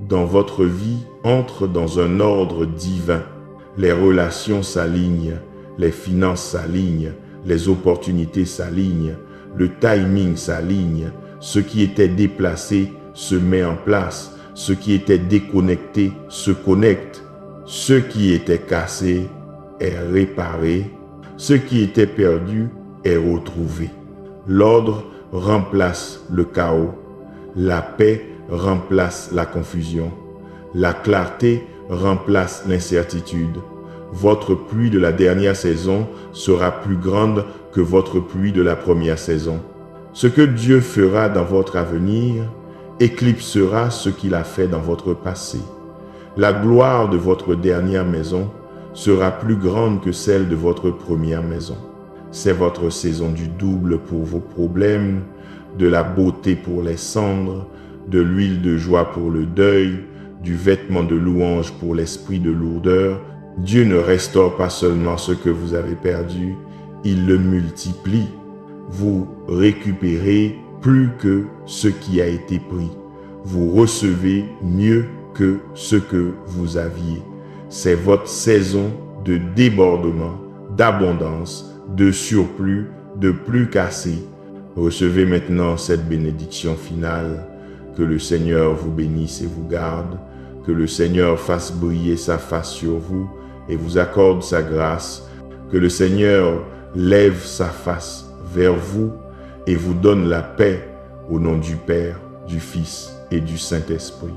dans votre vie entre dans un ordre divin. Les relations s'alignent, les finances s'alignent, les opportunités s'alignent, le timing s'aligne, ce qui était déplacé se met en place, ce qui était déconnecté se connecte, ce qui était cassé est réparé, ce qui était perdu est retrouvé. L'ordre remplace le chaos, la paix remplace la confusion, la clarté remplace l'incertitude. Votre pluie de la dernière saison sera plus grande que votre pluie de la première saison. Ce que Dieu fera dans votre avenir éclipsera ce qu'il a fait dans votre passé. La gloire de votre dernière maison sera plus grande que celle de votre première maison. C'est votre saison du double pour vos problèmes, de la beauté pour les cendres, de l'huile de joie pour le deuil, du vêtement de louange pour l'esprit de lourdeur. Dieu ne restaure pas seulement ce que vous avez perdu, il le multiplie. Vous récupérez plus que ce qui a été pris. Vous recevez mieux que ce que vous aviez. C'est votre saison de débordement, d'abondance, de surplus, de plus cassé. Recevez maintenant cette bénédiction finale. Que le Seigneur vous bénisse et vous garde. Que le Seigneur fasse briller sa face sur vous et vous accorde sa grâce. Que le Seigneur lève sa face vers vous et vous donne la paix au nom du Père, du Fils et du Saint-Esprit.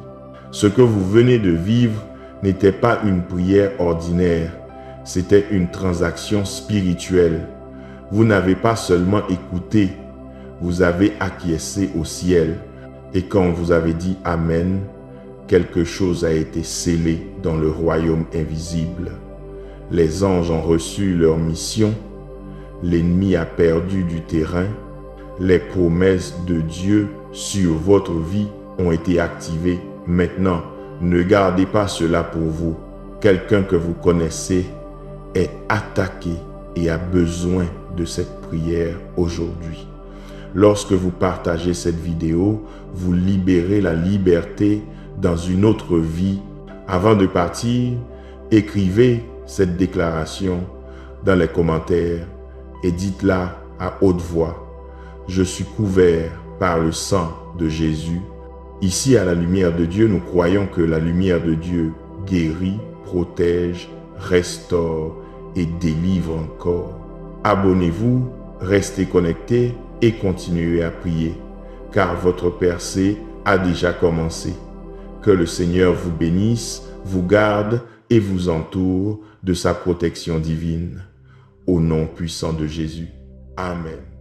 Ce que vous venez de vivre n'était pas une prière ordinaire, c'était une transaction spirituelle. Vous n'avez pas seulement écouté, vous avez acquiescé au ciel. Et quand vous avez dit Amen, quelque chose a été scellé dans le royaume invisible. Les anges ont reçu leur mission, l'ennemi a perdu du terrain, les promesses de Dieu sur votre vie ont été activées. Maintenant, ne gardez pas cela pour vous. Quelqu'un que vous connaissez est attaqué et a besoin de cette prière aujourd'hui. Lorsque vous partagez cette vidéo, vous libérez la liberté dans une autre vie. Avant de partir, écrivez cette déclaration dans les commentaires et dites-la à haute voix. Je suis couvert par le sang de Jésus. Ici, à la lumière de Dieu, nous croyons que la lumière de Dieu guérit, protège, restaure et délivre encore. Abonnez-vous, restez connectés et continuez à prier, car votre percée a déjà commencé. Que le Seigneur vous bénisse, vous garde et vous entoure de sa protection divine. Au nom puissant de Jésus. Amen.